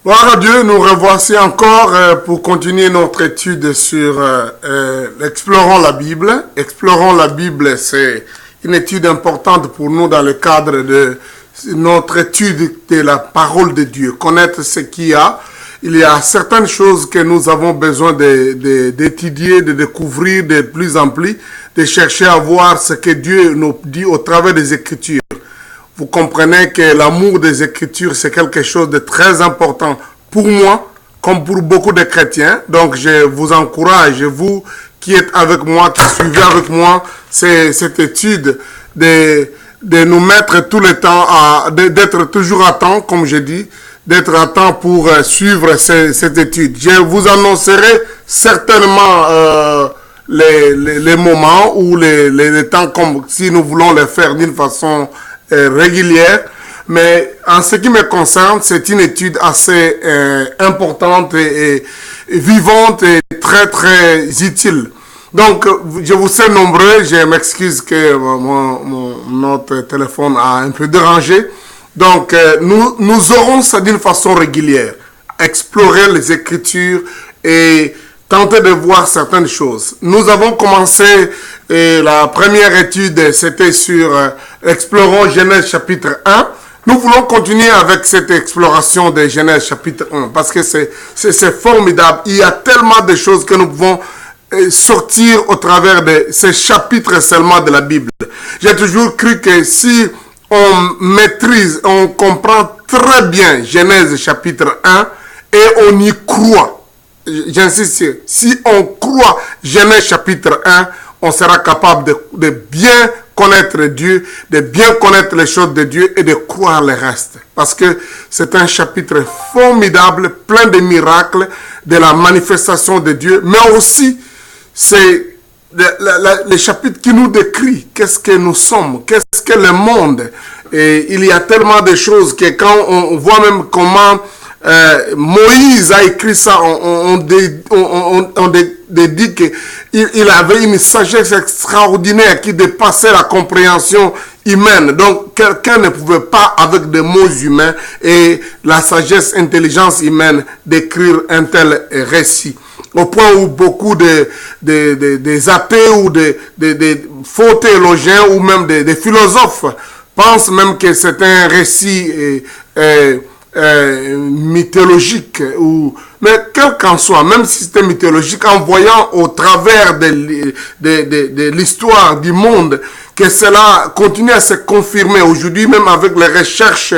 Gloire à Dieu, nous revoici encore pour continuer notre étude sur Explorons la Bible. Explorons la Bible, c'est une étude importante pour nous dans le cadre de notre étude de la parole de Dieu. Connaître ce qu'il y a. Il y a certaines choses que nous avons besoin d'étudier, de découvrir de plus en plus, de chercher à voir ce que Dieu nous dit au travers des Écritures. Vous comprenez que l'amour des Écritures, c'est quelque chose de très important pour moi, comme pour beaucoup de chrétiens. Donc, je vous encourage, vous qui êtes avec moi, qui suivez avec moi cette étude, de nous mettre tout le temps, d'être toujours à temps, comme je dis, d'être à temps pour suivre cette étude. Je vous annoncerai certainement les moments ou les temps, comme si nous voulons les faire d'une façon régulière, mais en ce qui me concerne, c'est une étude assez importante et vivante et très très utile. Donc, je vous sais nombreux, je m'excuse que notre téléphone a un peu dérangé. Donc, nous aurons ça d'une façon régulière, explorer les Écritures et tenter de voir certaines choses. Nous avons commencé la première étude, c'était sur Explorons Genèse chapitre 1. Nous voulons continuer avec cette exploration de Genèse chapitre 1 parce que c'est formidable. Il y a tellement de choses que nous pouvons sortir au travers de ces chapitres seulement de la Bible. J'ai toujours cru que si on maîtrise, on comprend très bien Genèse chapitre 1 et on y croit, j'insiste, si on croit Genèse chapitre 1, on sera capable de bien connaître Dieu, de bien connaître les choses de Dieu et de croire le reste. Parce que c'est un chapitre formidable, plein de miracles, de la manifestation de Dieu, mais aussi c'est le chapitre qui nous décrit qu'est-ce que nous sommes, qu'est-ce que le monde. Et il y a tellement de choses que quand on voit même comment Moïse a écrit ça, on dit qu'il avait une sagesse extraordinaire qui dépassait la compréhension humaine. Donc, quelqu'un ne pouvait pas, avec des mots humains et la sagesse, intelligence humaine, d'écrire un tel récit. Au point où beaucoup des athées ou des faux théologiens ou même des philosophes pensent même que c'est un récit mythologique, mais quel qu'en soit, même si c'était mythologique, en voyant au travers de l'histoire du monde que cela continue à se confirmer aujourd'hui, même avec les recherches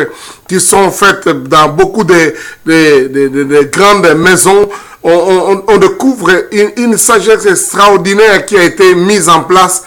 qui sont faites dans beaucoup de grandes maisons, on découvre une sagesse extraordinaire qui a été mise en place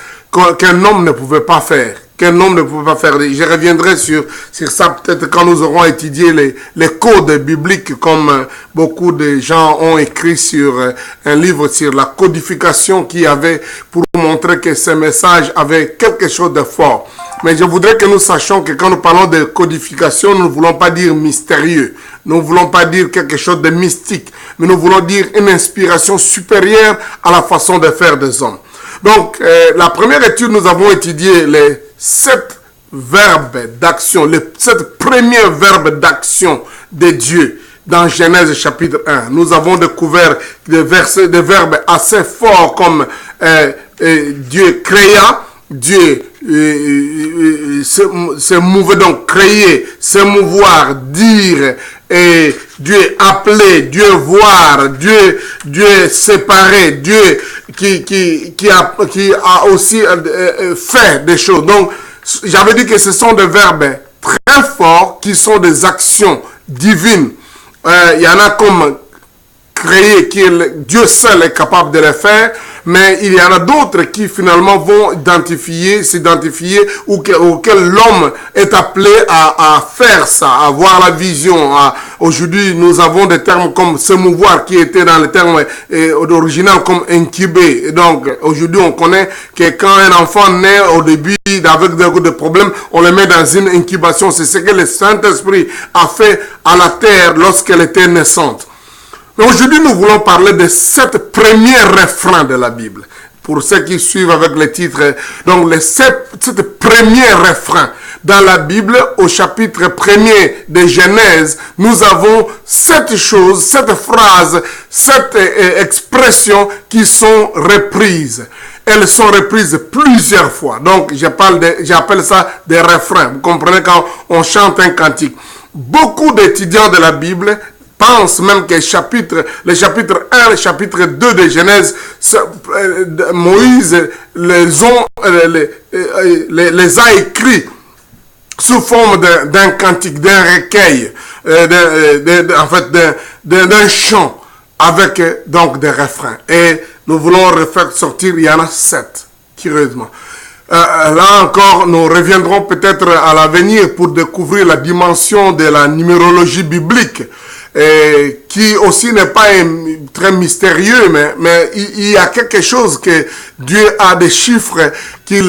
qu'un homme ne pouvait pas faire. Qu'un homme ne pouvait pas faire. Je reviendrai sur ça peut-être quand nous aurons étudié les codes bibliques, comme beaucoup de gens ont écrit sur un livre sur la codification qui avait pour montrer que ce message avait quelque chose de fort. Mais je voudrais que nous sachions que quand nous parlons de codification, nous ne voulons pas dire mystérieux. Nous ne voulons pas dire quelque chose de mystique. Mais nous voulons dire une inspiration supérieure à la façon de faire des hommes. Donc, la première étude, nous avons étudié les 7 verbes d'action, les 7 premiers verbes d'action de Dieu dans Genèse chapitre 1. Nous avons découvert des verbes assez forts comme Dieu créa, Dieu se mouvait, donc créer, se mouvoir, dire, et Dieu appeler, Dieu voir, Dieu séparer, Dieu qui a aussi fait des choses. Donc, j'avais dit que ce sont des verbes très forts qui sont des actions divines. Il y en a comme créer, Dieu seul est capable de le faire, mais il y en a d'autres qui finalement vont s'identifier auquel l'homme est appelé à faire ça, à avoir la vision. Aujourd'hui, nous avons des termes comme se mouvoir qui étaient dans le terme original comme incuber. Et donc, aujourd'hui, on connaît que quand un enfant naît au début avec des problèmes, on le met dans une incubation. C'est ce que le Saint-Esprit a fait à la terre lorsqu'elle était naissante. Aujourd'hui, nous voulons parler de 7 premiers refrains de la Bible. Pour ceux qui suivent avec les titres, donc les 7 premiers refrains. Dans la Bible, au chapitre 1er de Genèse, nous avons 7 choses, 7 phrases, 7 expressions qui sont reprises. Elles sont reprises plusieurs fois. Donc, j'appelle ça des refrains. Vous comprenez quand on chante un cantique. Beaucoup d'étudiants de la Bible pensent même que le chapitre 1, le chapitre 2 de Genèse, Moïse les a écrits sous forme d'un cantique, d'un recueil, d'un chant, avec donc des refrains. Et nous voulons refaire sortir, il y en a 7, curieusement. Là encore, nous reviendrons peut-être à l'avenir pour découvrir la dimension de la numérologie biblique, qui aussi n'est pas très mystérieux, mais il y a quelque chose que Dieu a des chiffres qui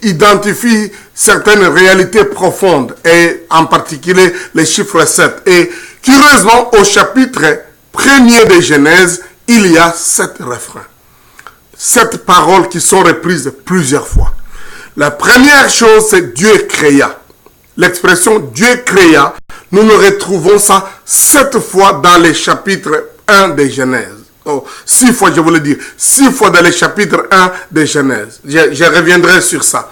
identifient certaines réalités profondes, et en particulier les chiffres 7. Et curieusement, au chapitre 1er de Genèse, il y a 7 refrains. 7 paroles qui sont reprises plusieurs fois. La première chose, c'est Dieu créa. L'expression Dieu créa, nous nous retrouvons ça 7 fois dans les chapitres 1 de Genèse. 6 fois, je voulais dire. 6 fois dans les chapitres 1 de Genèse. Je reviendrai sur ça.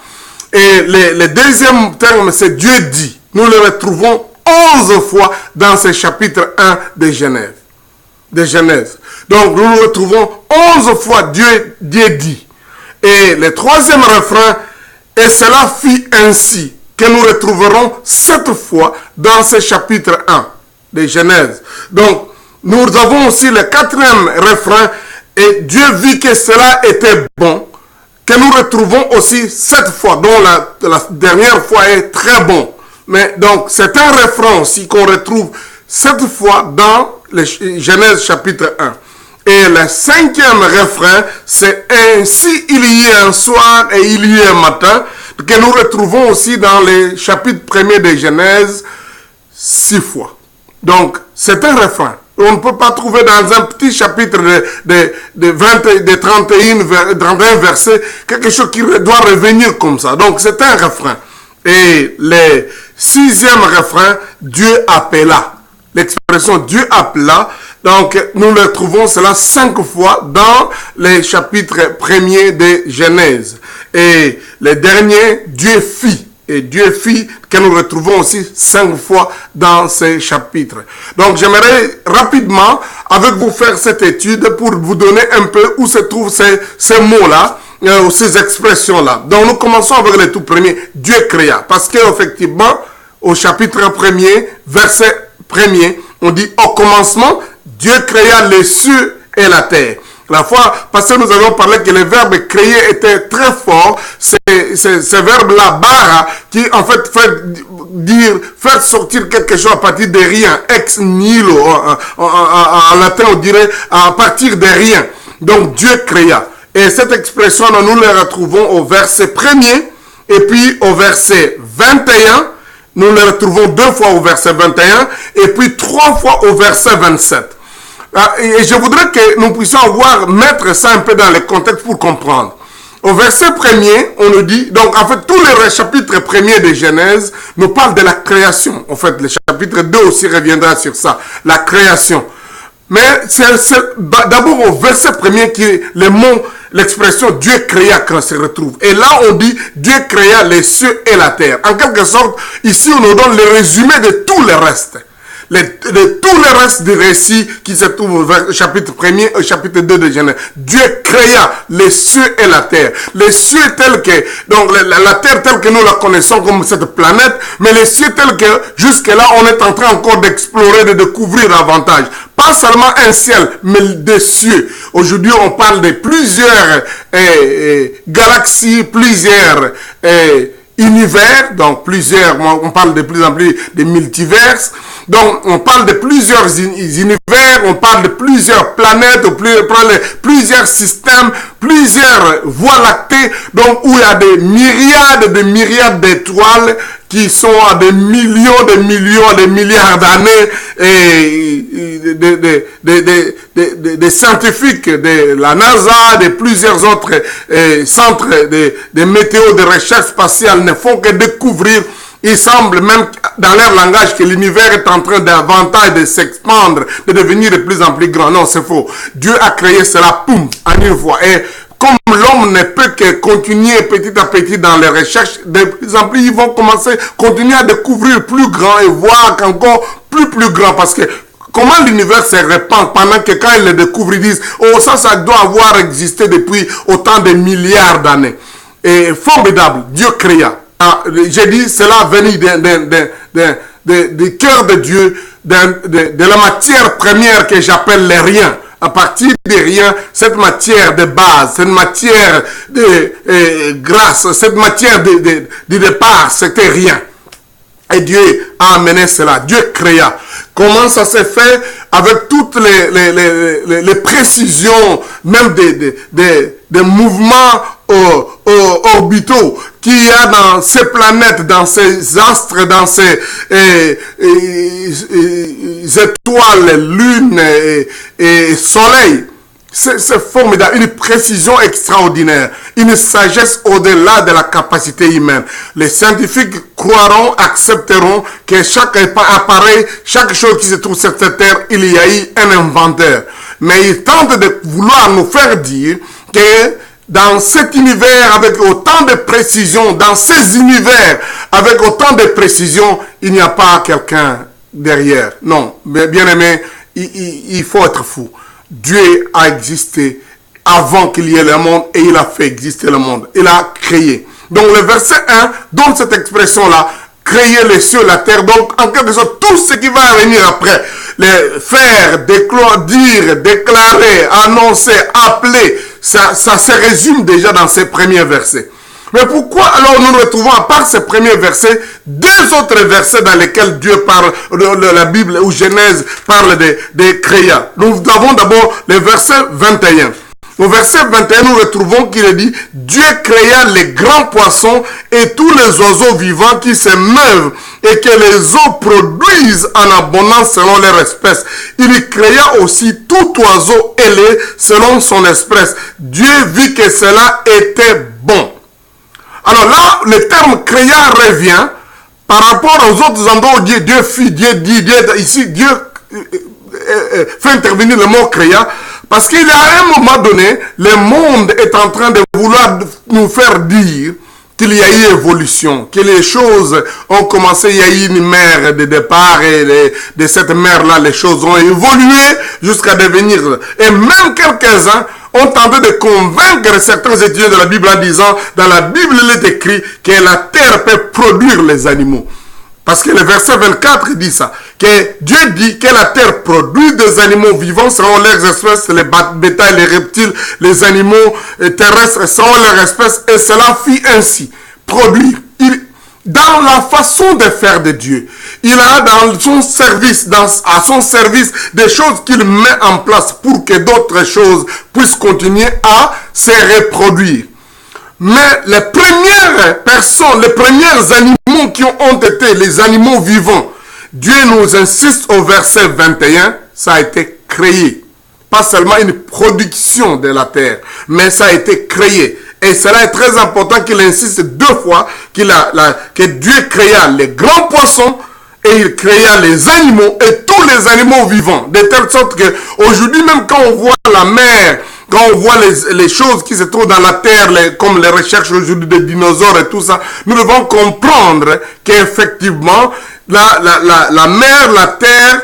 Et le deuxième terme, c'est Dieu dit. Nous le retrouvons 11 fois dans ce chapitre 1 de Genèse. Donc, nous nous retrouvons 11 fois Dieu dit. Et le troisième refrain, et cela fit ainsi, que nous retrouverons 7 fois dans ce chapitre 1 de Genèse. Donc, nous avons aussi le quatrième refrain, et Dieu vit que cela était bon, que nous retrouvons aussi 7 fois, dont la dernière fois est très bon. Mais donc, c'est un refrain aussi qu'on retrouve 7 fois dans le Genèse chapitre 1. Et le cinquième refrain, c'est ainsi il y a un soir et il y a un matin, que nous retrouvons aussi dans le chapitre 1er de Genèse 6 fois. Donc, c'est un refrain. On ne peut pas trouver dans un petit chapitre de 31 versets quelque chose qui doit revenir comme ça. Donc, c'est un refrain. Et le sixième refrain, Dieu appela. L'expression Dieu appela, donc nous le trouvons cela 5 fois dans les chapitres 1er de Genèse. Et le dernier, Dieu fit. Et Dieu fit, que nous retrouvons aussi 5 fois dans ces chapitres. Donc j'aimerais rapidement avec vous faire cette étude pour vous donner un peu où se trouvent ces mots-là, ces expressions-là. Donc nous commençons avec le tout premier, Dieu créa. Parce qu'effectivement, au chapitre 1er, verset 1er, on dit au commencement, Dieu créa les cieux et la terre. La fois passée, nous avons parlé que le verbe créer était très fort. C'est ce verbe-là, bara, qui en fait faire sortir quelque chose à partir de rien. Ex nihilo, en latin on dirait à partir de rien. Donc Dieu créa. Et cette expression, nous la retrouvons au verset 1er et puis au verset 21. Nous le retrouvons 2 fois au verset 21 et puis 3 fois au verset 27. Et je voudrais que nous puissions mettre ça un peu dans le contexte pour comprendre. Au verset 1er, on nous dit, donc en fait tous les chapitres 1er de Genèse nous parlent de la création. En fait, le chapitre 2 aussi reviendra sur ça, la création. Mais c'est d'abord au verset 1er que l'expression Dieu créa quand se retrouve. Et là, on dit Dieu créa les cieux et la terre. En quelque sorte, ici, on nous donne le résumé de tout le reste. De tout le reste du récit qui se trouve au chapitre 1er et au chapitre 2 de Genèse. Dieu créa les cieux et la terre. Les cieux tels que, donc la terre telle que nous la connaissons comme cette planète, mais les cieux tels que jusque-là on est en train encore d'explorer, de découvrir davantage. Pas seulement un ciel, mais des cieux. Aujourd'hui on parle de plusieurs galaxies, plusieurs univers, donc on parle de plus en plus de multiverses, donc on parle de plusieurs univers, on parle de plusieurs planètes, plusieurs systèmes, plusieurs voies lactées, donc où il y a des myriades d'étoiles qui sont à des millions de milliards d'années, et des scientifiques de la NASA, de plusieurs autres centres de météo de recherche spatiale ne font que découvrir Il semble même dans leur langage que l'univers est en train davantage de s'expandre, de devenir de plus en plus grand. Non, c'est faux. Dieu a créé cela, poum, en une fois. Et comme l'homme ne peut que continuer petit à petit dans les recherches, de plus en plus, ils vont continuer à découvrir plus grand et voir qu'encore plus grand. Parce que comment l'univers se répand pendant que quand ils le découvrent, ils disent, oh, ça doit avoir existé depuis autant de milliards d'années. Et formidable, Dieu créa. J'ai dit, cela venu du cœur de Dieu, de la matière première que j'appelle les riens. À partir de rien, cette matière de base, cette matière de grâce, cette matière de départ, c'était rien. Et Dieu a amené cela. Dieu créa. Comment ça s'est fait? Avec toutes les précisions, même des mouvements orbitaux qu'il y a dans ces planètes, dans ces astres, dans ces étoiles, lunes et soleil. C'est formidable, une précision extraordinaire, une sagesse au-delà de la capacité humaine. Les scientifiques croiront, accepteront que chaque appareil, chaque chose qui se trouve sur cette terre, il y a eu un inventeur. Mais ils tentent de vouloir nous faire dire que dans cet univers avec autant de précision, dans ces univers avec autant de précision, il n'y a pas quelqu'un derrière. Non, bien aimé, il faut être fou. Dieu a existé avant qu'il y ait le monde et il a fait exister le monde. Il a créé. Donc le verset 1 donne cette expression-là, créer les cieux, la terre. Donc en quelque sorte, tout ce qui va venir après, les faire, dire, déclarer, annoncer, appeler, ça se résume déjà dans ces premiers versets. Mais pourquoi alors nous retrouvons, à part ces premiers versets, deux autres versets dans lesquels Dieu parle, la Bible ou Genèse parle de créa. Nous avons d'abord le verset 21. Au verset 21, nous retrouvons qu'il dit « Dieu créa les grands poissons et tous les oiseaux vivants qui se meuvent et que les eaux produisent en abondance selon leur espèce. Il créa aussi tout oiseau ailé selon son espèce. Dieu vit que cela était bon. » Alors là, le terme créa revient par rapport aux autres endroits où Dieu fit, Dieu dit, ici Dieu fait intervenir le mot créa, parce qu'il y a un moment donné, le monde est en train de vouloir nous faire dire qu'il y a eu évolution, que les choses ont commencé, il y a eu une mer de départ et de cette mer-là, les choses ont évolué jusqu'à devenir. Et même quelques-uns ont tenté de convaincre certains étudiants de la Bible en disant, dans la Bible il est écrit que la terre peut produire les animaux. Parce que le verset 24 dit ça, que Dieu dit que la terre produit des animaux vivants selon leurs espèces, les bétails, les reptiles, les animaux terrestres selon leurs espèces, et cela fit ainsi, produire. Dans la façon de faire de Dieu, il a dans son service, à son service, des choses qu'il met en place pour que d'autres choses puissent continuer à se reproduire. Mais les premières personnes, les premiers animaux qui ont été les animaux vivants, Dieu nous insiste au verset 21, ça a été créé. Pas seulement une production de la terre, mais ça a été créé. Et cela est très important qu'il insiste deux fois que Dieu créa les grands poissons et il créa les animaux et tous les animaux vivants. De telle sorte que aujourd'hui, même quand on voit la mer, quand on voit les choses qui se trouvent dans la terre, comme les recherches aujourd'hui des dinosaures et tout ça, nous devons comprendre qu'effectivement, la mer, la terre,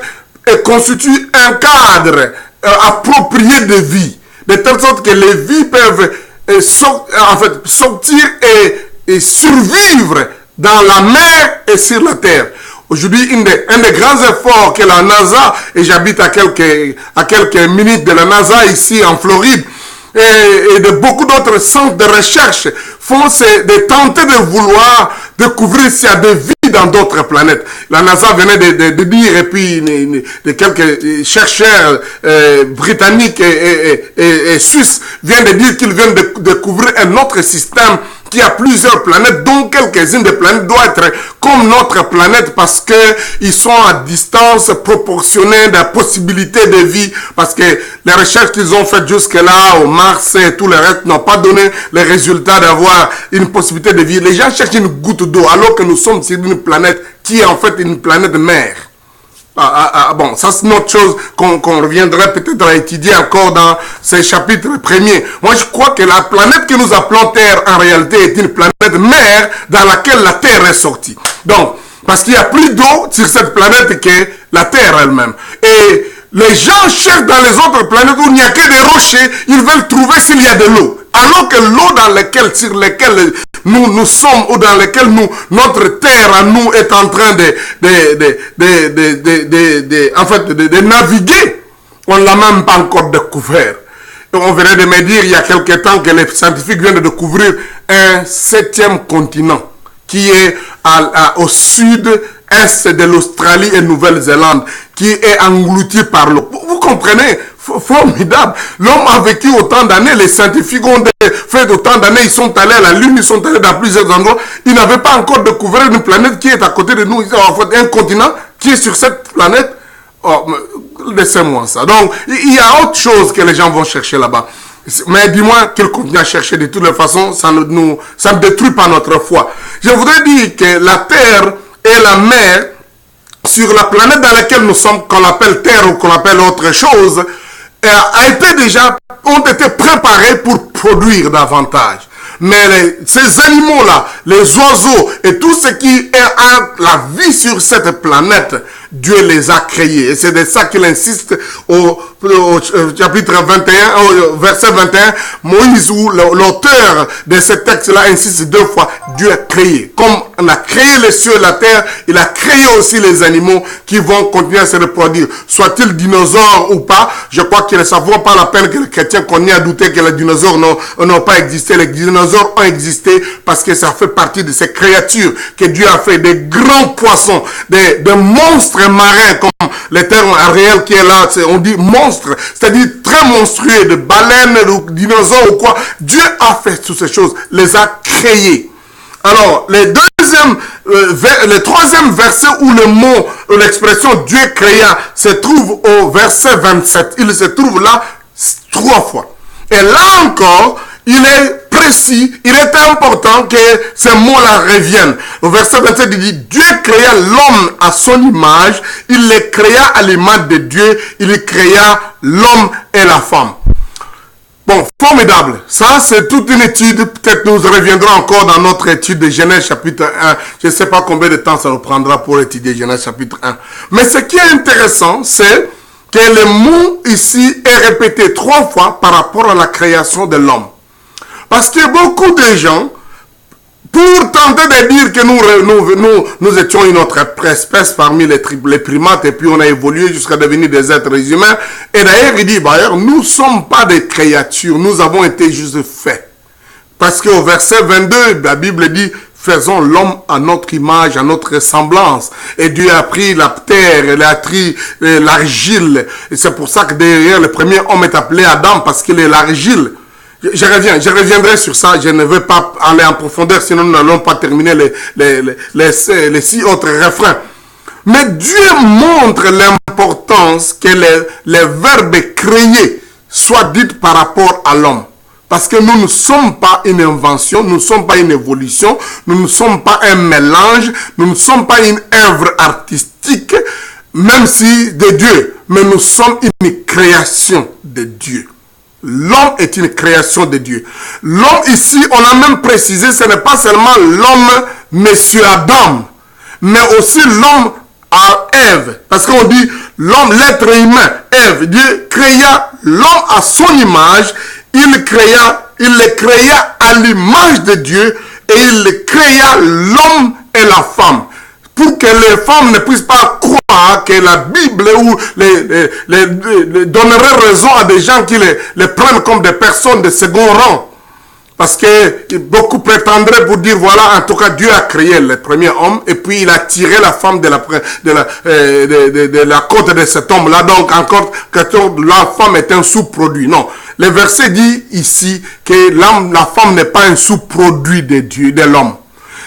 constitue un cadre approprié de vie. De telle sorte que les vies peuvent sortir et survivre dans la mer et sur la terre. Aujourd'hui, un des grands efforts que la NASA, et j'habite à quelques minutes de la NASA ici en Floride, et de beaucoup d'autres centres de recherche font, c'est de tenter de vouloir découvrir s'il y a des vies dans d'autres planètes. La NASA venait de dire, et puis de quelques chercheurs britanniques et suisses viennent de dire qu'ils viennent de découvrir un autre système qu'il y a plusieurs planètes, dont quelques-unes des planètes doivent être comme notre planète parce qu'ils sont à distance proportionnée de la possibilité de vie. Parce que les recherches qu'ils ont faites jusque-là, au Mars et tout le reste, n'ont pas donné les résultats d'avoir une possibilité de vie. Les gens cherchent une goutte d'eau alors que nous sommes sur une planète qui est en fait une planète mère. Bon, ça c'est une autre chose qu'on reviendrait peut-être à étudier encore dans ces chapitres premiers. Moi, je crois que la planète que nous appelons Terre, en réalité, est une planète mère dans laquelle la Terre est sortie. Donc, parce qu'il y a plus d'eau sur cette planète que la Terre elle-même. Et les gens cherchent dans les autres planètes où il n'y a que des rochers, ils veulent trouver s'il y a de l'eau. Alors que l'eau sur lesquelles nous sommes ou dans lesquelles notre terre à nous est en train de naviguer, on ne l'a même pas encore découvert. Et on venait de me dire il y a quelque temps que les scientifiques viennent de découvrir un 7e continent qui est au sud-est de l'Australie et Nouvelle-Zélande, qui est englouti par l'eau. Vous comprenez? Formidable. L'homme a vécu autant d'années, les scientifiques ont fait autant d'années, ils sont allés à la Lune, ils sont allés dans plusieurs endroits, ils n'avaient pas encore découvert une planète qui est à côté de nous, en fait un continent qui est sur cette planète. Oh, laissez-moi ça. Donc, il y a autre chose que les gens vont chercher là-bas. Mais dis-moi qu'ils continuent à chercher de toutes les façons, ça ne détruit pas notre foi. Je voudrais dire que la Terre et la mer, sur la planète dans laquelle nous sommes, qu'on appelle Terre ou qu'on appelle autre chose, ont été préparés pour produire davantage. Mais ces animaux-là, les oiseaux et tout ce qui a la vie sur cette planète, Dieu les a créés. Et c'est de ça qu'il insiste au chapitre 21, au verset 21. Moïse, où l'auteur de ce texte-là, insiste 2 fois. Dieu a créé. Comme on a créé les cieux et la terre, il a créé aussi les animaux qui vont continuer à se reproduire. Soit-ils dinosaures ou pas, je crois que ça ne vaut pas la peine que les chrétiens continuent à douter que les dinosaures n'ont pas existé. Les dinosaures ont existé parce que ça fait partie de ces créatures que Dieu a fait. Des grands poissons, des monstres marins, comme le terme réel qui est là, on dit monstre, c'est-à-dire très monstrueux, de baleines, de dinosaures ou quoi. Dieu a fait toutes ces choses, les a créés. Alors, le 3e verset où le mot, l'expression Dieu créa se trouve au verset 27. Il se trouve là 3 fois. Et là encore, il est précis, il est important que ces mots-là reviennent. Au verset 27, il dit, Dieu créa l'homme à son image, il les créa à l'image de Dieu, il créa l'homme et la femme. Bon, formidable. Ça, c'est toute une étude. Peut-être nous reviendrons encore dans notre étude de Genèse chapitre 1. Je ne sais pas combien de temps ça nous prendra pour étudier Genèse chapitre 1. Mais ce qui est intéressant, c'est que le mot ici est répété 3 fois par rapport à la création de l'homme. Parce que beaucoup de gens, pour tenter de dire que nous étions une autre espèce parmi les primates et puis on a évolué jusqu'à devenir des êtres humains. Et d'ailleurs, il dit, nous ne sommes pas des créatures, nous avons été juste faits. Parce qu'au verset 22, la Bible dit, faisons l'homme à notre image, à notre ressemblance. Et Dieu a pris la terre, il a pris l'argile. Et c'est pour ça que derrière le premier homme est appelé Adam, parce qu'il est l'argile. Je reviendrai sur ça, je ne veux pas aller en profondeur, sinon nous n'allons pas terminer les 6 autres refrains. Mais Dieu montre l'importance que les verbes créés soient dits par rapport à l'homme. Parce que nous ne sommes pas une invention, nous ne sommes pas une évolution, nous ne sommes pas un mélange, nous ne sommes pas une œuvre artistique, même si de Dieu, mais nous sommes une création de Dieu. L'homme est une création de Dieu. L'homme ici, on a même précisé, ce n'est pas seulement l'homme, monsieur Adam, mais aussi l'homme à Ève. Parce qu'on dit l'homme, l'être humain, Ève. Dieu créa l'homme à son image, il le créa à l'image de Dieu et il créa l'homme et la femme. Pour que les femmes ne puissent pas croire que la Bible donnerait raison à des gens qui les prennent comme des personnes de second rang. Parce que beaucoup prétendraient pour dire, voilà, en tout cas, Dieu a créé le premier homme et puis il a tiré la femme de la côte de cet homme-là. Donc, encore, que la femme est un sous-produit. Non. Le verset dit ici que la femme n'est pas un sous-produit de Dieu, de l'homme.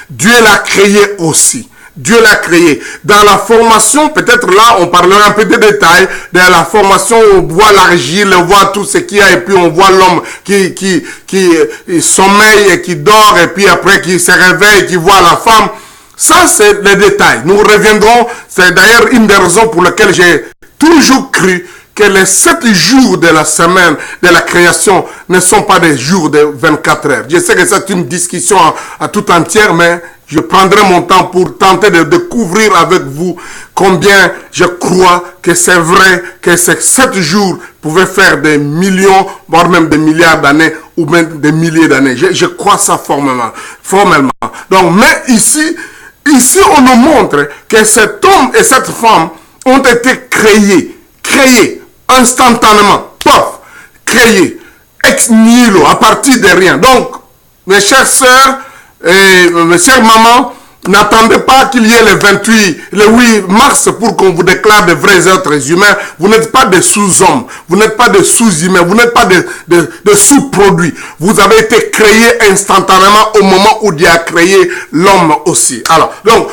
Dieu l'a créé aussi. Dieu l'a créé. Dans la formation, peut-être là, on parlera un peu de détails. Dans la formation, on voit l'argile, on voit tout ce qu'il y a, et puis on voit l'homme qui sommeille et qui dort, et puis après qui se réveille, qui voit la femme. Ça, c'est les détails. Nous reviendrons. C'est d'ailleurs une des raisons pour lesquelles j'ai toujours cru que les 7 jours de la semaine de la création ne sont pas des jours de 24 heures. Je sais que c'est une discussion à tout entière, mais je prendrai mon temps pour tenter de découvrir avec vous combien je crois que c'est vrai que ces 7 jours pouvaient faire des millions, voire même des milliards d'années ou même des milliers d'années. Je crois ça formellement. Donc, mais ici, on nous montre que cet homme et cette femme ont été créés instantanément, créés, ex nihilo, à partir de rien. Donc, mes chères sœurs et mes chères mamans, n'attendez pas qu'il y ait le 8 mars pour qu'on vous déclare de vrais êtres humains. Vous n'êtes pas des sous-hommes, vous n'êtes pas des sous-humains, vous n'êtes pas des sous-produits. Vous avez été créés instantanément au moment où Dieu a créé l'homme aussi. Alors, donc,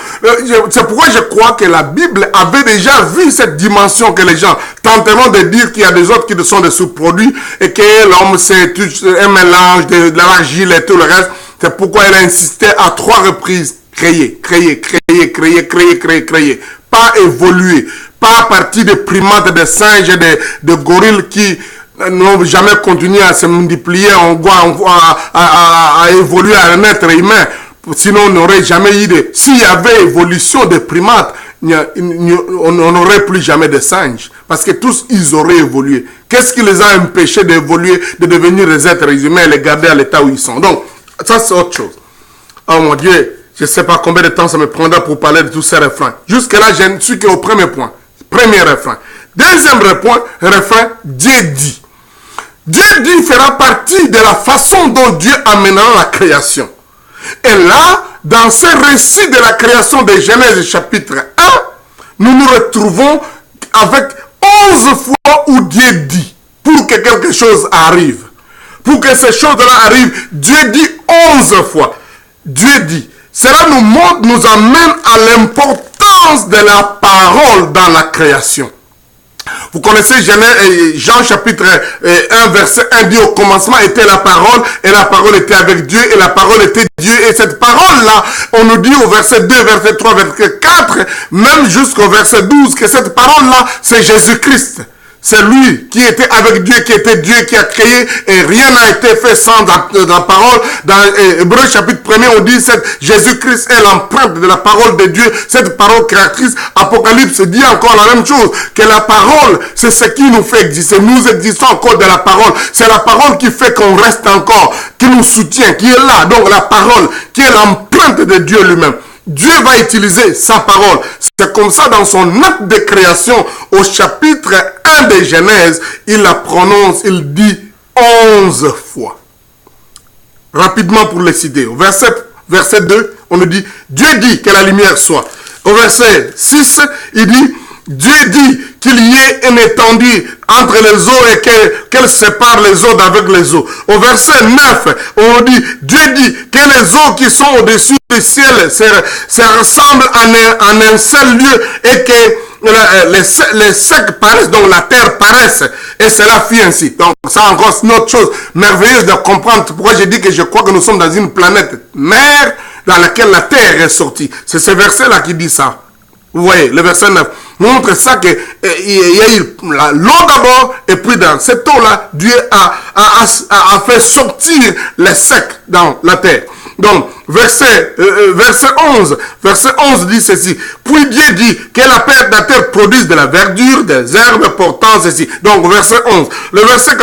c'est pourquoi je crois que la Bible avait déjà vu cette dimension que les gens tenteront de dire qu'il y a des autres qui sont des sous-produits et que l'homme c'est un mélange de l'argile et tout le reste. C'est pourquoi elle a insisté à 3 reprises. Créer. Pas évoluer. Pas à partir des primates, des singes et des gorilles qui n'ont jamais continué à se multiplier à évoluer à un être humain. Sinon, on n'aurait jamais eu de... S'il y avait évolution des primates, on n'aurait plus jamais de singes. Parce que tous, ils auraient évolué. Qu'est-ce qui les a empêchés d'évoluer, de devenir des êtres humains et les garder à l'état où ils sont? Donc, ça, c'est autre chose. Oh mon Dieu! Je ne sais pas combien de temps ça me prendra pour parler de tous ces refrains. Jusque-là, je ne suis qu'au premier point. Premier refrain. Deuxième refrain, Dieu dit. Dieu dit fera partie de la façon dont Dieu amènera la création. Et là, dans ce récit de la création de Genèse chapitre 1, nous nous retrouvons avec 11 fois où Dieu dit pour que quelque chose arrive. Pour que ces choses-là arrivent, Dieu dit 11 fois. Dieu dit. Cela nous amène à l'importance de la parole dans la création. Vous connaissez Jean chapitre 1 verset 1 dit au commencement était la parole et la parole était avec Dieu et la parole était Dieu. Et cette parole-là, on nous dit au verset 2, verset 3, verset 4, même jusqu'au verset 12 que cette parole-là c'est Jésus-Christ. C'est lui qui était avec Dieu, qui était Dieu, qui a créé, et rien n'a été fait sans la parole. Dans Hébreux chapitre 1er, on dit que Jésus-Christ est l'empreinte de la parole de Dieu, cette parole créatrice. Apocalypse dit encore la même chose, que la parole, c'est ce qui nous fait exister. Nous existons encore de la parole. C'est la parole qui fait qu'on reste encore, qui nous soutient, qui est là. Donc la parole, qui est l'empreinte de Dieu lui-même. Dieu va utiliser sa parole. C'est comme ça dans son acte de création, au chapitre 1 de Genèse, il la prononce, il dit 11 fois. Rapidement pour les citer. Au verset 2, on nous dit, Dieu dit que la lumière soit. Au verset 6, il dit, Dieu dit qu'il y ait une étendue entre les eaux et qu'elle sépare les eaux d'avec les eaux. Au verset 9, on dit, Dieu dit que les eaux qui sont au-dessus du ciel se rassemblent en un seul lieu et que les secs paraissent, donc la terre paraisse. Et cela fit ainsi. Donc ça encore c'est une autre chose merveilleuse de comprendre pourquoi j'ai dit que je crois que nous sommes dans une planète mère dans laquelle la terre est sortie. C'est ce verset-là qui dit ça. Vous voyez, le verset 9 montre ça qu'il y a eu l'eau d'abord, et puis dans cette eau-là, Dieu a fait sortir les secs dans la terre. Donc, verset 11 dit ceci. Puis Dieu dit que la terre produise de la verdure, des herbes portant ceci. Donc, verset 11. Le verset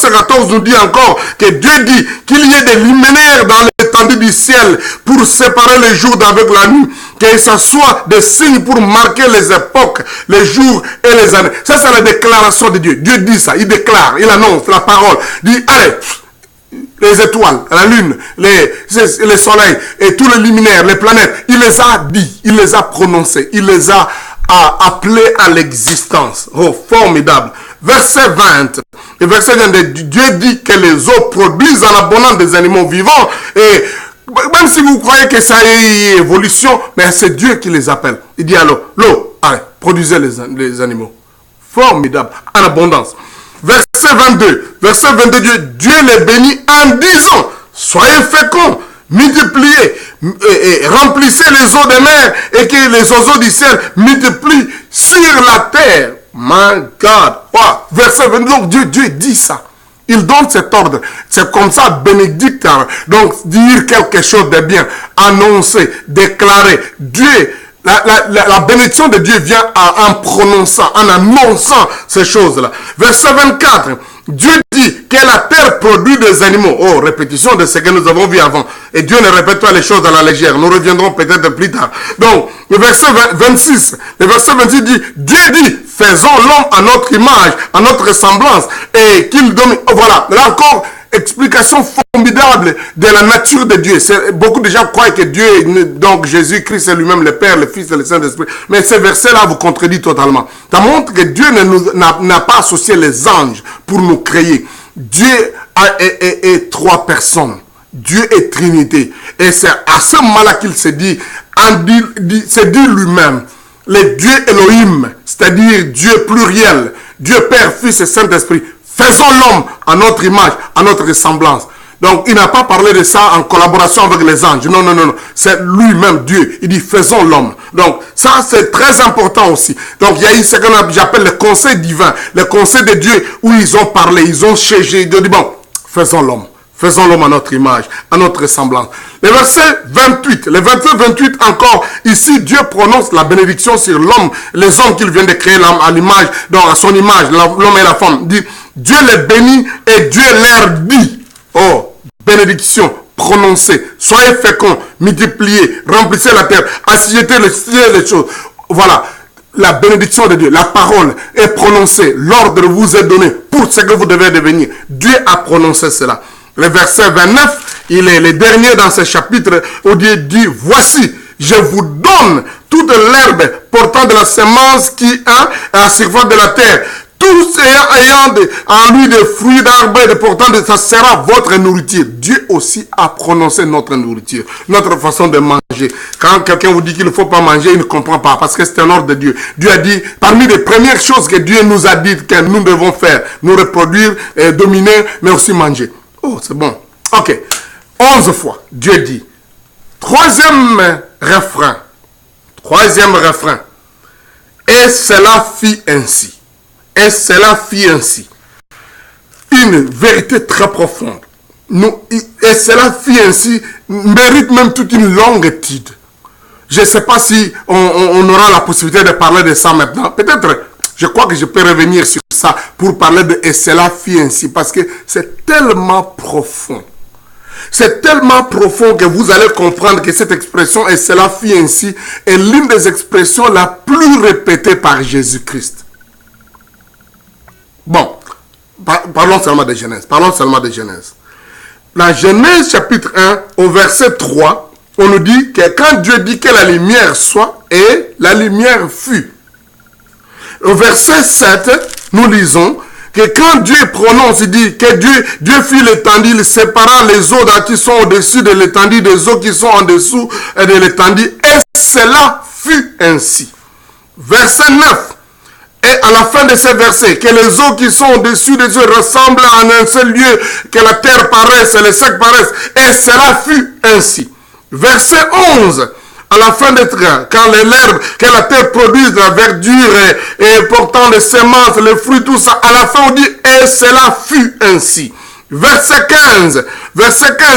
14 nous dit encore que Dieu dit qu'il y ait des luminaires dans l'étendue du ciel pour séparer les jours d'avec la nuit. Que ce soit des signes pour marquer les époques, les jours et les années. Ça, c'est la déclaration de Dieu. Dieu dit ça, il déclare, il annonce la parole. Il dit, allez, les étoiles, la lune, les soleils et tous les luminaires, les planètes. Il les a dit, il les a prononcés, il les a appelés à l'existence. Oh, formidable. Verset 20. Et verset 22, Dieu dit que les eaux produisent en abondance des animaux vivants. Et même si vous croyez que ça est une évolution, mais c'est Dieu qui les appelle. Il dit alors, l'eau, allez, produisez les animaux. Formidable, en abondance. Verset 22, Dieu les bénit en disant, soyez féconds, multipliez, et remplissez les eaux des mers et que les oiseaux du ciel multiplient sur la terre. My God. Wow. Verset 22, donc Dieu dit ça. Il donne cet ordre. C'est comme ça, bénédicteur. Donc, dire quelque chose de bien, annoncer, déclarer. Dieu, la bénédiction de Dieu vient en prononçant, en annonçant ces choses-là. Verset 24. Dieu dit que la terre produit des animaux. Oh, répétition de ce que nous avons vu avant. Et Dieu ne répète pas les choses à la légère. Nous reviendrons peut-être plus tard. Donc, le verset 26 dit, Dieu dit, faisons l'homme à notre image, à notre ressemblance, et qu'il domine. Voilà, là encore, explication formidable de la nature de Dieu. Beaucoup de gens croient que Dieu, donc Jésus-Christ c'est lui-même le Père, le Fils et le Saint-Esprit. Mais ce verset-là vous contredit totalement. Ça montre que Dieu n'a pas associé les anges pour nous créer. Dieu est trois personnes. Dieu est Trinité. Et c'est à ce moment-là qu'il se dit, c'est dit lui-même, le Dieu Elohim, c'est-à-dire Dieu pluriel, Dieu Père, Fils et Saint-Esprit. Faisons l'homme à notre image, à notre ressemblance. Donc, il n'a pas parlé de ça en collaboration avec les anges. Non. C'est lui-même, Dieu. Il dit, faisons l'homme. Donc, ça, c'est très important aussi. Donc, il y a eu ce que j'appelle le conseil divin. Le conseil de Dieu où ils ont parlé, ils ont cherché. Ils ont dit, bon, faisons l'homme. Faisons l'homme à notre image, à notre ressemblance. Le verset 28, le verset 28 encore, ici Dieu prononce la bénédiction sur l'homme, les hommes qu'il vient de créer à l'image, donc à son image, l'homme et la femme. Dit, Dieu les bénit et Dieu leur dit, oh, bénédiction prononcée, soyez féconds, multipliez, remplissez la terre, assiétez les choses. Voilà, la bénédiction de Dieu, la parole est prononcée, l'ordre vous est donné pour ce que vous devez devenir. Dieu a prononcé cela. Le verset 29, il est le dernier dans ce chapitre où Dieu dit, voici, je vous donne toute l'herbe portant de la semence qui a à la surface de la terre. Tout ayant en lui des fruits d'arbre et portant ça sera votre nourriture. Dieu aussi a prononcé notre nourriture, notre façon de manger. Quand quelqu'un vous dit qu'il ne faut pas manger, il ne comprend pas parce que c'est un ordre de Dieu. Dieu a dit, parmi les premières choses que Dieu nous a dit que nous devons faire, nous reproduire, dominer, mais aussi manger. Oh, c'est bon. Ok. 11 fois, Dieu dit. Troisième refrain. Et cela fit ainsi. Et cela fit ainsi. Une vérité très profonde. Et cela fit ainsi mérite même toute une longue étude. Je ne sais pas si on aura la possibilité de parler de ça maintenant. Peut-être, je crois que je peux revenir sur ça pour parler de « et cela fit ainsi » parce que c'est tellement profond. C'est tellement profond que vous allez comprendre que cette expression « et cela fit ainsi » est l'une des expressions la plus répétée par Jésus-Christ. Bon, parlons seulement de Genèse. Dans Genèse chapitre 1, au verset 3, on nous dit que quand Dieu dit que la lumière soit, et la lumière fut. Au verset 7, nous lisons que quand Dieu prononce, il dit que Dieu fit l'étendue, il sépara les eaux qui sont au-dessus de l'étendue des eaux qui sont en dessous de l'étendue. Et cela fut ainsi. Verset 9. Et à la fin de ce verset, que les eaux qui sont au-dessus des eaux ressemblent à un seul lieu, que la terre paraisse et les sacs paraissent. Et cela fut ainsi. Verset 11. À la fin de quand l'herbe, que la terre produise de la verdure et portant les semences, les fruits, tout ça, à la fin on dit, et cela fut ainsi. Verset 15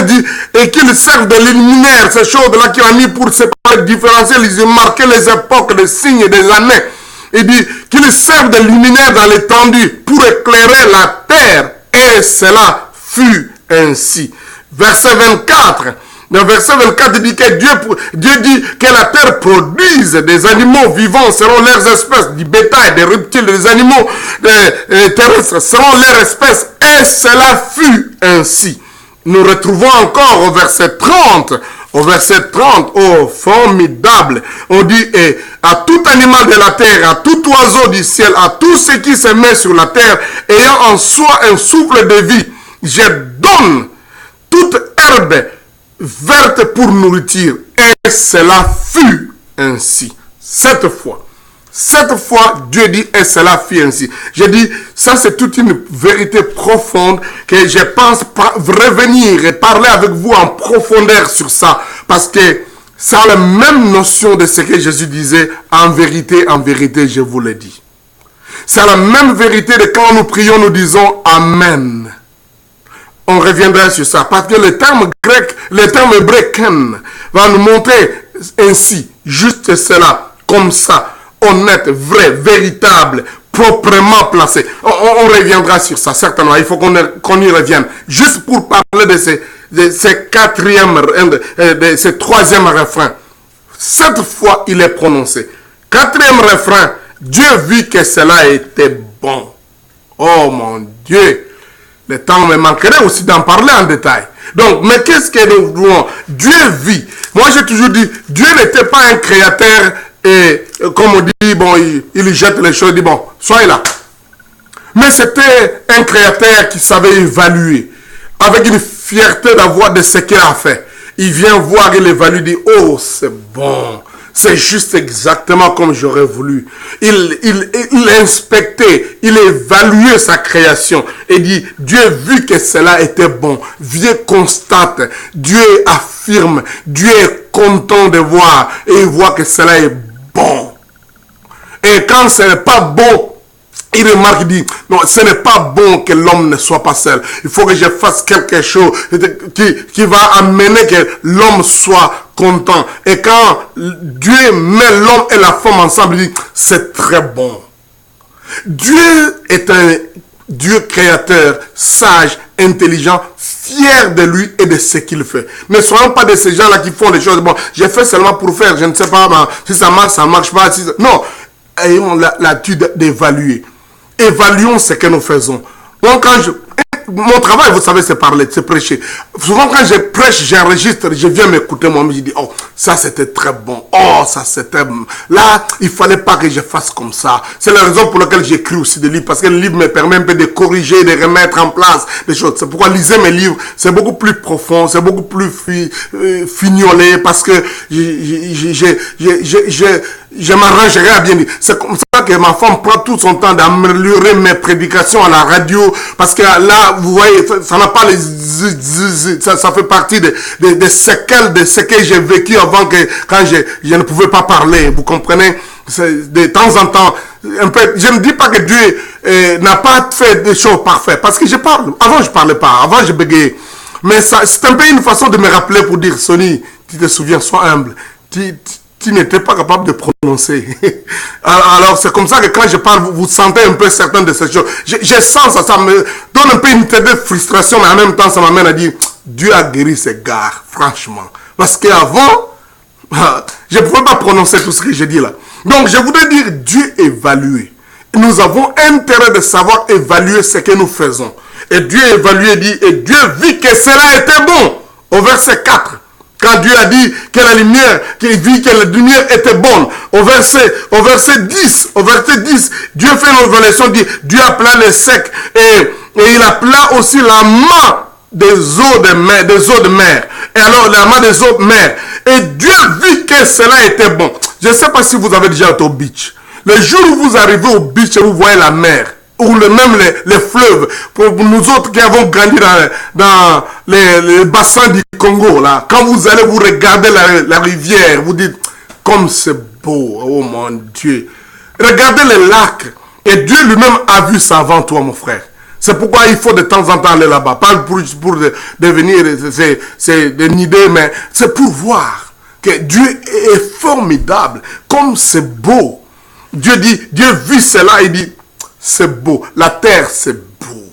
dit, et qu'ils servent de luminaire, ces choses-là qu'il a mis pour séparer, différencier, les marquer les époques, les signes des années. Il dit qu'ils servent de luminaire dans l'étendue pour éclairer la terre, et cela fut ainsi. Verset 24. Dans verset 24, il dit que Dieu dit que la terre produise des animaux vivants selon leurs espèces, du bétail, des reptiles, des animaux terrestres selon leurs espèces. Et cela fut ainsi. nous retrouvons encore au verset 30. Au verset 30, oh, formidable. On dit, et à tout animal de la terre, à tout oiseau du ciel, à tout ce qui se met sur la terre, ayant en soi un souffle de vie, je donne toute herbe verte pour nourriture. Et cela fut ainsi. Cette fois, Dieu dit, et cela fut ainsi. Je dis, ça c'est toute une vérité profonde que je pense revenir et parler avec vous en profondeur sur ça. Parce que ça a la même notion de ce que Jésus disait, en vérité, je vous le dis. C'est la même vérité de quand nous prions, nous disons Amen. On reviendra sur ça. Parce que le terme grec, le terme hébreu ken, va nous montrer ainsi, juste cela, comme ça. Honnête, vrai, véritable, proprement placé. On reviendra sur ça, certainement. Il faut qu'on y revienne. Juste pour parler de ces troisième refrain. Cette fois, il est prononcé. Quatrième refrain. Dieu vit que cela était bon. Oh mon Dieu. Le temps me manquerait aussi d'en parler en détail. Donc, mais qu'est-ce que nous voulons? Dieu vit. Moi, j'ai toujours dit, Dieu n'était pas un créateur. Et comme on dit, bon, il jette les choses, il dit, bon, soyez là. Mais c'était un créateur qui savait évaluer, avec une fierté d'avoir de ce qu'il a fait. Il vient voir, il évalue, il dit, oh, c'est bon, c'est juste exactement comme j'aurais voulu. Il inspectait, il évaluait sa création et dit, Dieu vu que cela était bon, Dieu constate, Dieu affirme, Dieu est content de voir et il voit que cela est bon. Et quand ce n'est pas bon, il remarque, il dit, non, ce n'est pas bon que l'homme ne soit pas seul. Il faut que je fasse quelque chose qui va amener que l'homme soit content. Et quand Dieu met l'homme et la femme ensemble, il dit, c'est très bon. Dieu est un Dieu créateur, sage, intelligent, fier de lui et de ce qu'il fait. Ne soyons pas de ces gens-là qui font des choses. Bon, j'ai fait seulement pour faire, je ne sais pas, si ça marche pas. Si ça... Non, ayons l'attitude d'évaluer. Évaluons ce que nous faisons. Donc, mon travail, vous savez, c'est parler, c'est prêcher. Souvent, quand je prêche, j'enregistre, je viens m'écouter moi-même, je dis, oh, ça c'était très bon. Oh, ça c'était... Là, il ne fallait pas que je fasse comme ça. C'est la raison pour laquelle j'écris aussi des livres, parce que le livre me permet un peu de corriger, de remettre en place des choses. C'est pourquoi lisez mes livres, c'est beaucoup plus profond, c'est beaucoup plus fignolé, parce que je m'arrangerai à bien dire. C'est comme ça que ma femme prend tout son temps d'améliorer mes prédications à la radio, parce que là, vous voyez, ça n'a pas les... Ça fait partie des séquelles de ce que j'ai vécu avant que, quand je ne pouvais pas parler, vous comprenez? De temps en temps, un peu, je ne dis pas que Dieu n'a pas fait des choses parfaites, parce que je parle. Avant, je ne parlais pas, avant, je bégayais. Mais c'est un peu une façon de me rappeler pour dire, Sonny, tu te souviens, sois humble. Tu n'étais pas capable de prononcer. Alors, c'est comme ça que quand je parle, vous sentez un peu certaines de ces choses. Je sens ça, ça me donne un peu une tête de frustration, mais en même temps, ça m'amène à dire, Dieu a guéri ces gars, franchement. Parce qu'avant, je ne pouvais pas prononcer tout ce que j'ai dit là. Donc, je voudrais dire, Dieu évalue. Nous avons intérêt de savoir évaluer ce que nous faisons. Et Dieu évalue, dit, et Dieu vit que cela était bon. Au verset 4. Quand Dieu a dit que la lumière, qu'il vit que la lumière était bonne. Au verset 10, Dieu fait une révélation, dit, Dieu appela les secs et il appela aussi la main des eaux de mer. Et alors, la main des eaux de mer. Et Dieu vit que cela était bon. Je ne sais pas si vous avez déjà été au beach. Le jour où vous arrivez au beach et vous voyez la mer, ou même les fleuves, pour nous autres qui avons grandi dans les bassins du Congo, là, quand vous allez vous regarder la rivière, vous dites, comme c'est beau, oh mon Dieu. Regardez les lacs, et Dieu lui-même a vu ça avant toi, mon frère. C'est pourquoi il faut de temps en temps aller là-bas. Pas pour devenir, c'est une idée, mais c'est pour voir que Dieu est formidable, comme c'est beau. Dieu dit, Dieu vit cela, il dit, c'est beau. La terre, c'est beau.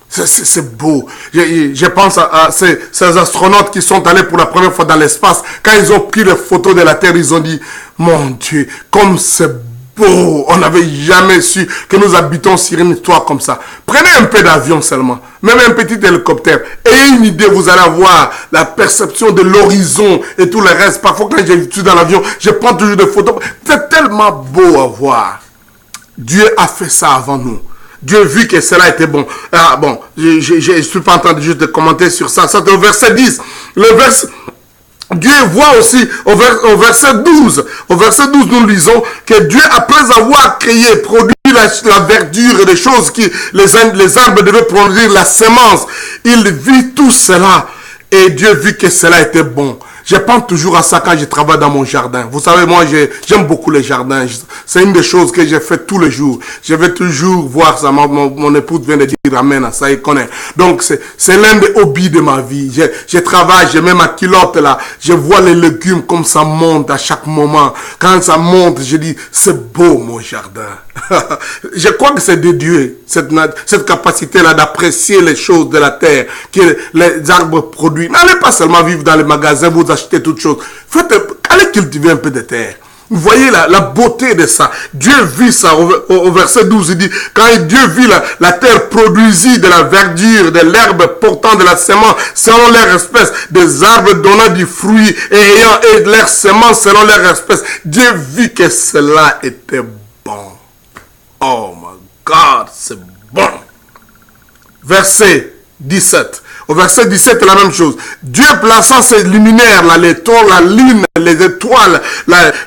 C'est beau. Je pense à ces astronautes qui sont allés pour la première fois dans l'espace. Quand ils ont pris les photos de la terre, ils ont dit, mon Dieu, comme c'est beau. On n'avait jamais su que nous habitons sur une histoire comme ça. Prenez un peu d'avion seulement, même un petit hélicoptère. Ayez une idée, vous allez avoir la perception de l'horizon et tout le reste. Parfois, quand je suis dans l'avion, je prends toujours des photos. C'est tellement beau à voir. Dieu a fait ça avant nous. Dieu vu que cela était bon. Ah bon, je ne suis pas en train de juste de commenter sur ça. Ça c'est au verset 10. Le verset... Dieu voit aussi au verset 12. Au verset 12, nous lisons que Dieu, après avoir créé, produit la verdure et les choses qui, les arbres devaient produire la semence, il vit tout cela. Et Dieu vit que cela était bon. Je pense toujours à ça quand je travaille dans mon jardin. Vous savez, moi, j'aime beaucoup les jardins. C'est une des choses que j'ai fait tous les jours. Je vais toujours voir ça. Mon épouse vient de dire amen à ça, il connaît. Donc, c'est l'un des hobbies de ma vie. Je travaille, je mets ma culotte là. Je vois les légumes comme ça monte à chaque moment. Quand ça monte, je dis, c'est beau mon jardin. Je crois que c'est de Dieu, cette capacité-là d'apprécier les choses de la terre que les arbres produisent. N'allez pas seulement vivre dans les magasins, vous achetez toutes choses. Allez cultiver un peu de terre. Vous voyez la beauté de ça. Dieu vit ça au verset 12. Il dit, quand Dieu vit la terre produisit de la verdure, de l'herbe portant de la semence selon leur espèce, des arbres donnant du fruit et ayant leur semence selon leur espèce. Dieu vit que cela était bon. Oh my God, c'est bon. Verset 17. Au verset 17, c'est la même chose. Dieu plaçant ses luminaires, là, les tours, la lune, les étoiles,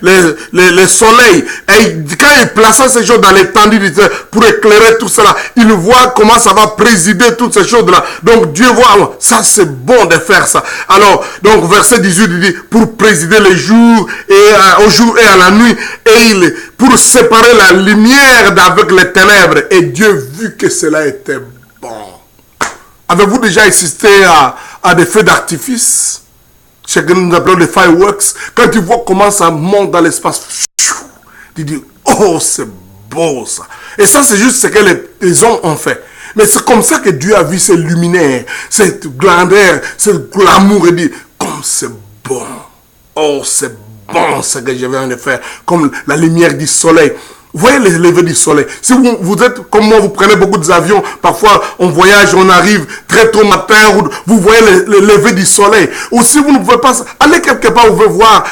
les soleils. Et quand il plaça ces choses dans l'étendue du ciel pour éclairer tout cela, il voit comment ça va présider toutes ces choses-là. Donc Dieu voit, ça c'est bon de faire ça. Alors, donc verset 18, il dit, pour présider les jours et au jour et à la nuit, et pour séparer la lumière d'avec les ténèbres. Et Dieu vit que cela était bon. Avez-vous déjà assisté à des feux d'artifice? Ce que nous appelons les fireworks. Quand tu vois comment ça monte dans l'espace, tu dis, oh, c'est beau ça. Et ça, c'est juste ce que les hommes ont fait. Mais c'est comme ça que Dieu a vu ces luminaires, cette grandeur, ce glamour, et dit, comme c'est bon. Oh, c'est bon ce que je viens de faire. Comme la lumière du soleil. Vous voyez les levées du soleil. Si vous êtes comme moi, vous prenez beaucoup d'avions, parfois on voyage, on arrive très tôt matin, vous voyez les levées du soleil. Ou si vous ne pouvez pas, allez quelque part, vous pouvez voir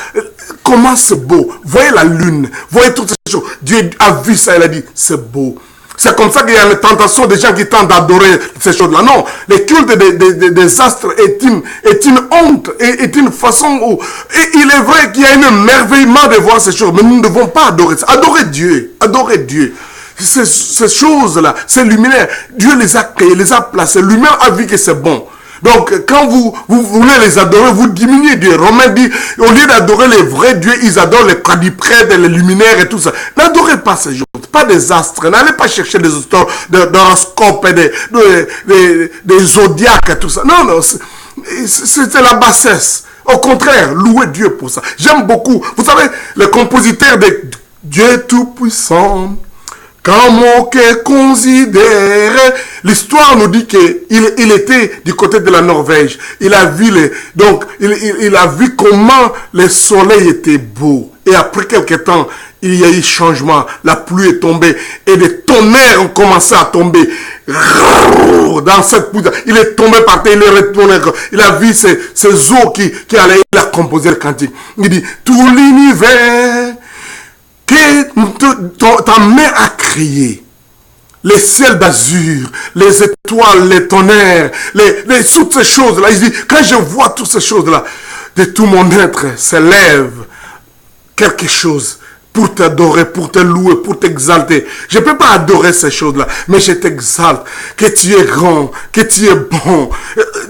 comment c'est beau. Voyez la lune, voyez toutes ces choses. Dieu a vu ça, il a dit, c'est beau. C'est comme ça qu'il y a la tentation des gens qui tentent d'adorer ces choses-là. Non, le culte des astres est une honte, est une façon où... Et il est vrai qu'il y a un émerveillement de voir ces choses, mais nous ne devons pas adorer ça. Adorer Dieu, adorer Dieu. Ces choses-là, ces luminaires, Dieu les a créés, les a placés. Lui-même a vu que c'est bon. Donc, quand vous voulez les adorer, vous diminuez Dieu. Romain dit, au lieu d'adorer les vrais dieux, ils adorent les quadrupèdes, les luminaires et tout ça. N'adorez pas ces choses, pas des astres. N'allez pas chercher des histoires d'horoscopes et des zodiaques et tout ça. Non, non, c'est la bassesse. Au contraire, louez Dieu pour ça. J'aime beaucoup. Vous savez, le compositeur de Dieu Tout-Puissant, quand mon cœur considère, l'histoire nous dit qu'il était du côté de la Norvège. Il a vu il a vu comment le soleil était beau. Et après quelques temps, il y a eu changement. La pluie est tombée et des tonnerres ont commencé à tomber. Dans cette poudre, il est tombé par terre, il est retourné. Il a vu ces eaux qui allaient, il a composé le cantique. Il dit, tout l'univers que ta main a créé, les ciels d'azur, les étoiles, les tonnerres, toutes ces choses-là. Il dit, quand je vois toutes ces choses-là, de tout mon être s'élève quelque chose pour t'adorer, pour te louer, pour t'exalter. Je ne peux pas adorer ces choses-là, mais je t'exalte, que tu es grand, que tu es bon.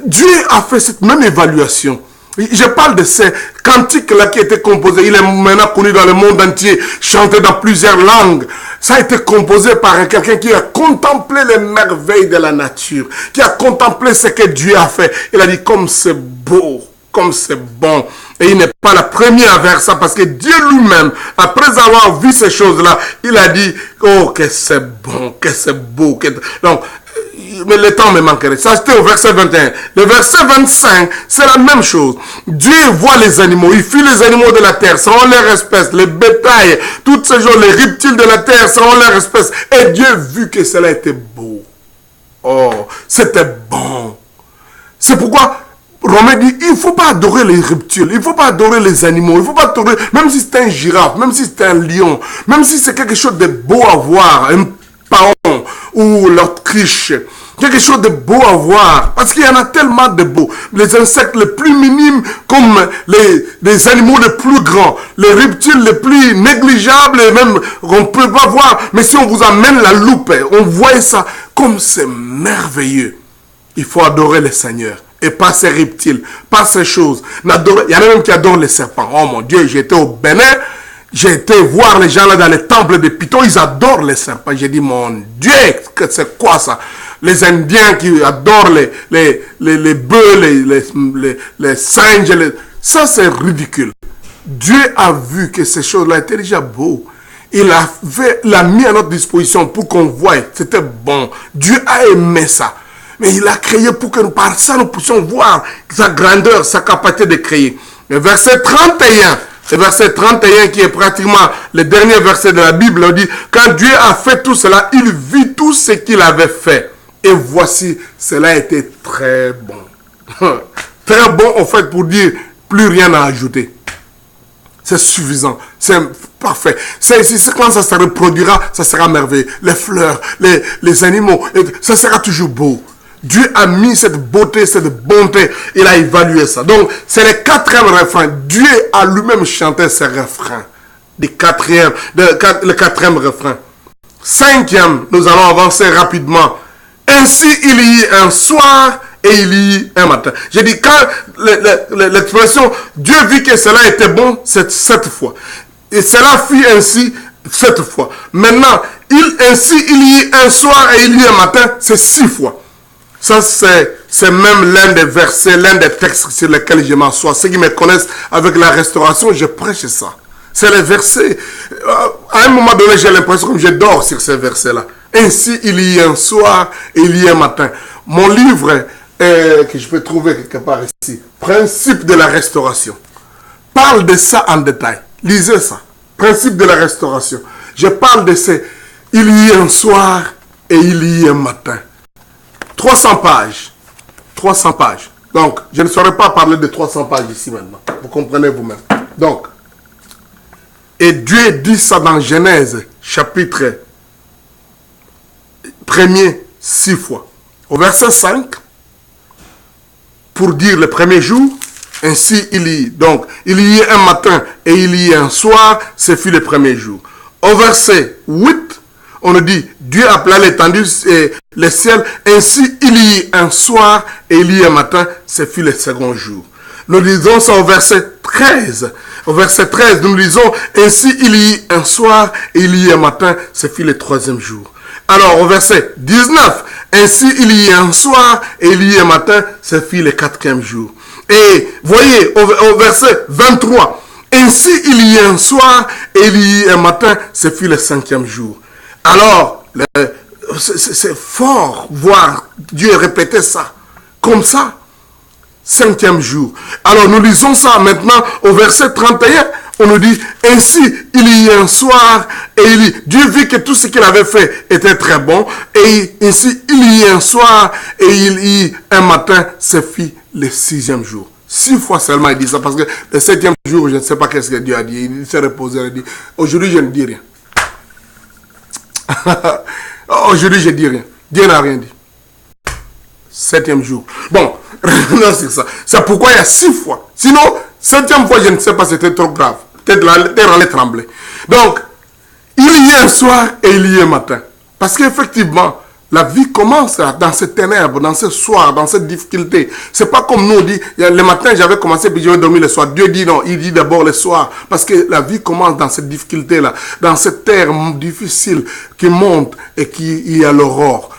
Dieu a fait cette même évaluation. Je parle de ces cantiques-là qui étaient composés. Il est maintenant connu dans le monde entier, chanté dans plusieurs langues. Ça a été composé par quelqu'un qui a contemplé les merveilles de la nature, qui a contemplé ce que Dieu a fait. Il a dit, comme c'est beau, comme c'est bon. Et il n'est pas la première à faire ça, parce que Dieu lui-même, après avoir vu ces choses-là, il a dit, oh, que c'est bon, que c'est beau. Donc, mais le temps me manquerait. Ça, c'était au verset 21. Le verset 25, c'est la même chose. Dieu voit les animaux, il fit les animaux de la terre, selon leur espèce, les bétails, toutes ces choses, les reptiles de la terre, selon leur espèce. Et Dieu vit que cela était beau. Oh, c'était bon. C'est pourquoi Romain dit, il ne faut pas adorer les reptiles, il ne faut pas adorer les animaux, il ne faut pas adorer, même si c'est un girafe, même si c'est un lion, même si c'est quelque chose de beau à voir, un paon ou l'autruche, quelque chose de beau à voir, parce qu'il y en a tellement de beaux. Les insectes les plus minimes comme les animaux les plus grands, les reptiles les plus négligeables, et même on ne peut pas voir, mais si on vous amène la loupe, on voit ça comme c'est merveilleux. Il faut adorer le Seigneur. Et pas ces reptiles, pas ces choses. Il y en a même qui adorent les serpents. Oh mon Dieu, j'étais au Bénin, j'ai été voir les gens là dans les temples de Python, ils adorent les serpents. J'ai dit, mon Dieu, c'est quoi ça? Les Indiens qui adorent les bœufs, les singes, ça c'est ridicule. Dieu a vu que ces choses-là étaient déjà beaux. Il l'a mis à notre disposition pour qu'on voie. C'était bon. Dieu a aimé ça. Mais il a créé pour que par ça nous puissions voir sa grandeur, sa capacité de créer. Le verset 31, le verset 31 qui est pratiquement le dernier verset de la Bible, on dit, quand Dieu a fait tout cela, il vit tout ce qu'il avait fait. Et voici, cela était très bon. Très bon, en fait, pour dire, plus rien à ajouter. C'est suffisant, c'est parfait. Quand ça se reproduira, ça sera merveilleux. Les fleurs, les animaux, ça sera toujours beau. Dieu a mis cette beauté, cette bonté, il a évalué ça. Donc, c'est le quatrième refrain. Dieu a lui-même chanté ce refrain. Le quatrième refrain. Cinquième, nous allons avancer rapidement. Ainsi, il y eut un soir et il y eut un matin. J'ai dit, quand l'expression Dieu vit que cela était bon, c'est 7 fois. Et cela fut ainsi 7 fois. Maintenant, ainsi, il y eut un soir et il y eut un matin, c'est 6 fois. Ça, c'est même l'un des versets, l'un des textes sur lesquels je m'assois. Ceux qui me connaissent avec la restauration, je prêche ça. C'est les versets. À un moment donné, j'ai l'impression que je dors sur ces versets-là. Ainsi, il y a un soir et il y a un matin. Mon livre, que je peux trouver quelque part ici, Principe de la restauration, parle de ça en détail. Lisez ça. Principe de la restauration. Je parle de ces. Il y a un soir et il y a un matin. 300 pages. 300 pages. Donc, je ne saurais pas parler de 300 pages ici maintenant. Vous comprenez vous-même. Donc, et Dieu dit ça dans Genèse, chapitre 1er, 6 fois. Au verset 5, pour dire le premier jour, ainsi il y. Donc, il y a un matin et il y a un soir, ce fut le premier jour. Au verset 8, on nous dit, Dieu appela l'étendue et le ciel, ainsi il y eut un soir et il y eut un matin, ce fut le second jour. Nous lisons ça au verset 13. Au verset 13, nous lisons, ainsi il y eut un soir et il y eut un matin, ce fut le troisième jour. Alors au verset 19, ainsi il y eut un soir et il y eut un matin, ce fut le quatrième jour. Et voyez, au verset 23, ainsi il y eut un soir et il y eut un matin, ce fut le cinquième jour. Alors, c'est fort voir Dieu répéter ça, comme ça, cinquième jour. Alors, nous lisons ça maintenant au verset 31. On nous dit, ainsi, il y eut un soir, et Dieu vit que tout ce qu'il avait fait était très bon, et ainsi, il y eut un soir, et il y eut un matin, ce fut le sixième jour. 6 fois seulement il dit ça, parce que le septième jour, je ne sais pas qu'est-ce que Dieu a dit. Il s'est reposé, il a dit, aujourd'hui, je ne dis rien. Aujourd'hui, je ne dis rien. Dieu n'a rien dit. Septième jour. Bon, non, c'est ça. C'est pourquoi il y a 6 fois. Sinon, septième fois, je ne sais pas, c'était trop grave. Peut-être la terre allait trembler. Donc, il y a un soir et il y a un matin. Parce qu'effectivement, la vie commence dans ces ténèbres, dans ce soir, dans cette difficulté. C'est pas comme nous, on dit, le matin j'avais commencé puis je vais dormir le soir. Dieu dit non, il dit d'abord le soir. Parce que la vie commence dans cette difficulté-là, dans cette terre difficile qui monte et qui y a l'aurore.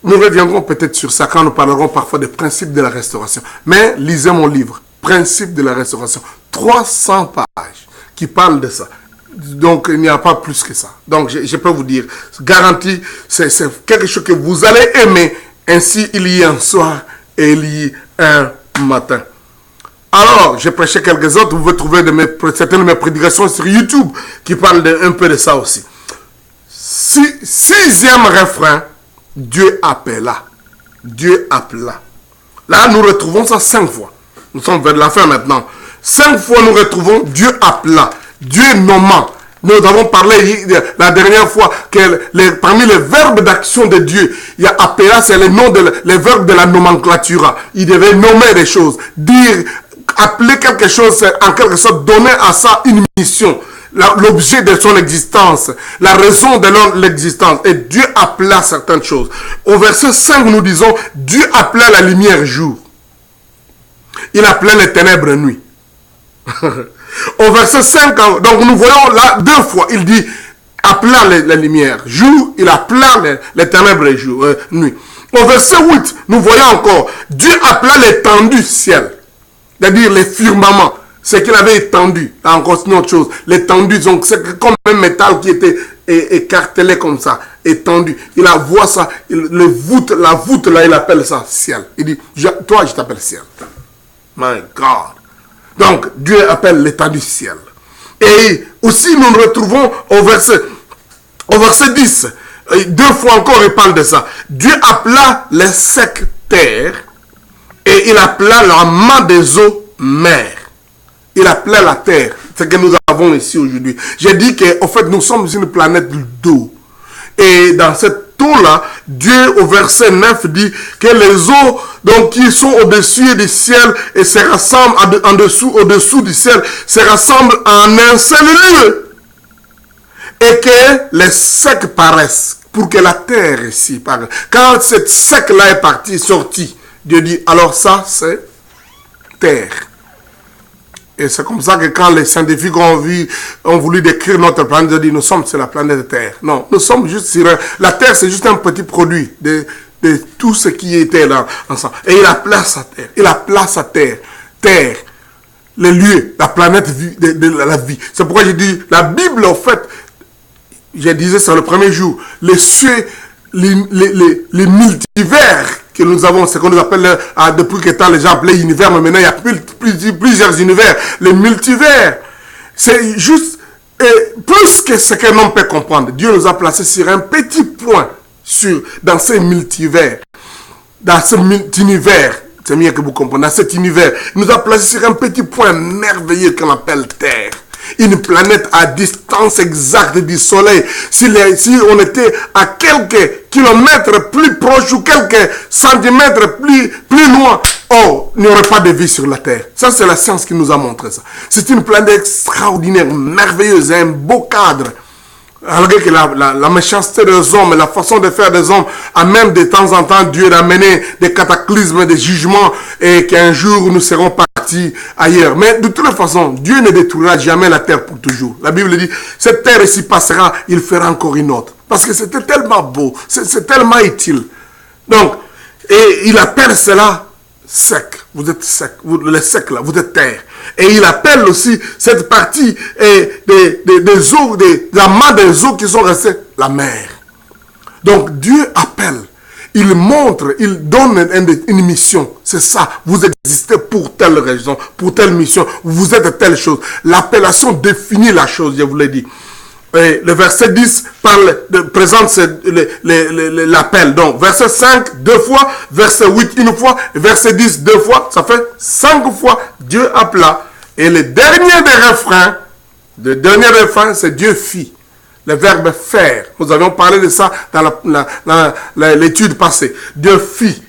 Nous reviendrons peut-être sur ça quand nous parlerons parfois des principes de la restauration. Mais lisez mon livre, Principes de la restauration. 300 pages qui parlent de ça. Donc, il n'y a pas plus que ça. Donc, je peux vous dire, garantie, c'est quelque chose que vous allez aimer Ainsi, il y a un soir et il y a un matin. Alors, j'ai prêché quelques autres. Vous pouvez trouver certaines de mes prédications sur YouTube qui parlent un peu de ça aussi. Sixième refrain, Dieu appela. Dieu appela. Là, nous retrouvons ça 5 fois. Nous sommes vers la fin maintenant. 5 fois, nous retrouvons Dieu appela. Dieu nommant. Nous avons parlé la dernière fois que parmi les verbes d'action de Dieu, il y a appela, c'est les verbes de la nomenclature. Il devait nommer des choses, dire, appeler quelque chose, c'est en quelque sorte donner à ça une mission, l'objet de son existence, la raison de l'existence. Et Dieu appela certaines choses. Au verset 5, nous disons, Dieu appela la lumière jour. Il appelait les ténèbres nuit. Au verset 5, donc nous voyons là 2 fois, il dit appela la lumière jour, il appela les ténèbres nuit. Au verset 8, nous voyons encore, Dieu appela l'étendue ciel, c'est-à-dire les firmaments, ce qu'il avait étendu, encore une autre chose, l'étendue, donc c'est comme un métal qui était écartelé comme ça, étendu. Il voit ça, la voûte là, il appelle ça ciel. Il dit, toi je t'appelle ciel. My God. Donc, Dieu appelle l'état du ciel. Et aussi, nous nous retrouvons au verset 10. 2 fois encore, il parle de ça. Dieu appela les secs terres et il appela la main des eaux mer. Il appela la terre. C'est ce que nous avons ici aujourd'hui. J'ai dit qu'en fait, nous sommes une planète d'eau. Et dans cette eau-là, Dieu, au verset 9, dit que les eaux donc, qui sont au-dessus du ciel et se rassemblent au-dessous du ciel, se rassemblent en un seul lieu. Et que les secs paraissent pour que la terre ici paraisse. Quand cette sec-là est sortie, Dieu dit, alors ça, c'est terre. Et c'est comme ça que quand les scientifiques ont voulu décrire notre planète, ils ont dit, nous sommes sur la planète Terre. Non, nous sommes juste sur... La Terre, c'est juste un petit produit de tout ce qui était là ensemble. Et il appela sa terre. Il appela sa terre. Terre. Le lieu, la planète de la vie. C'est pourquoi j'ai dit, la Bible, en fait, je disais ça le premier jour, les cieux, les multivers que nous avons, ce qu'on nous appelle, depuis que temps, les gens appelaient univers, mais maintenant il y a plusieurs univers. Les multivers, c'est juste plus que ce qu'un homme peut comprendre. Dieu nous a placés sur un petit point dans ces multivers, dans ce multivers. C'est mieux que vous compreniez. Dans cet univers, il nous a placés sur un petit point merveilleux qu'on appelle Terre. Une planète à distance exacte du soleil. Si on était à quelques kilomètres plus proche ou quelques centimètres plus loin, oh, il n'y aurait pas de vie sur la Terre. Ça, c'est la science qui nous a montré ça. C'est une planète extraordinaire, merveilleuse, un beau cadre. Malgré que la méchanceté des hommes, la façon de faire des hommes, a même de temps en temps Dieu d'amener des cataclysmes, des jugements, et qu'un jour nous serons partis ailleurs. Mais de toute façon, Dieu ne détruira jamais la terre pour toujours. La Bible dit, cette terre ici passera, il fera encore une autre. Parce que c'était tellement beau, c'est tellement utile. Donc, et il appelle cela sec. Vous êtes sec, le sec là, vous êtes terre. Et il appelle aussi cette partie des eaux, de la main des eaux qui sont restées, la mer. Donc Dieu appelle, il montre, il donne une mission. C'est ça, vous existez pour telle raison, pour telle mission, vous êtes telle chose. L'appellation définit la chose, je vous l'ai dit. Et le verset 10 présente l'appel. Donc, verset 5, 2 fois, verset 8, 1 fois, verset 10, 2 fois, ça fait 5 fois, Dieu appela. Et le dernier des refrains, c'est Dieu fit. Le verbe faire. Nous avions parlé de ça dans l'étude passée. Dieu fit.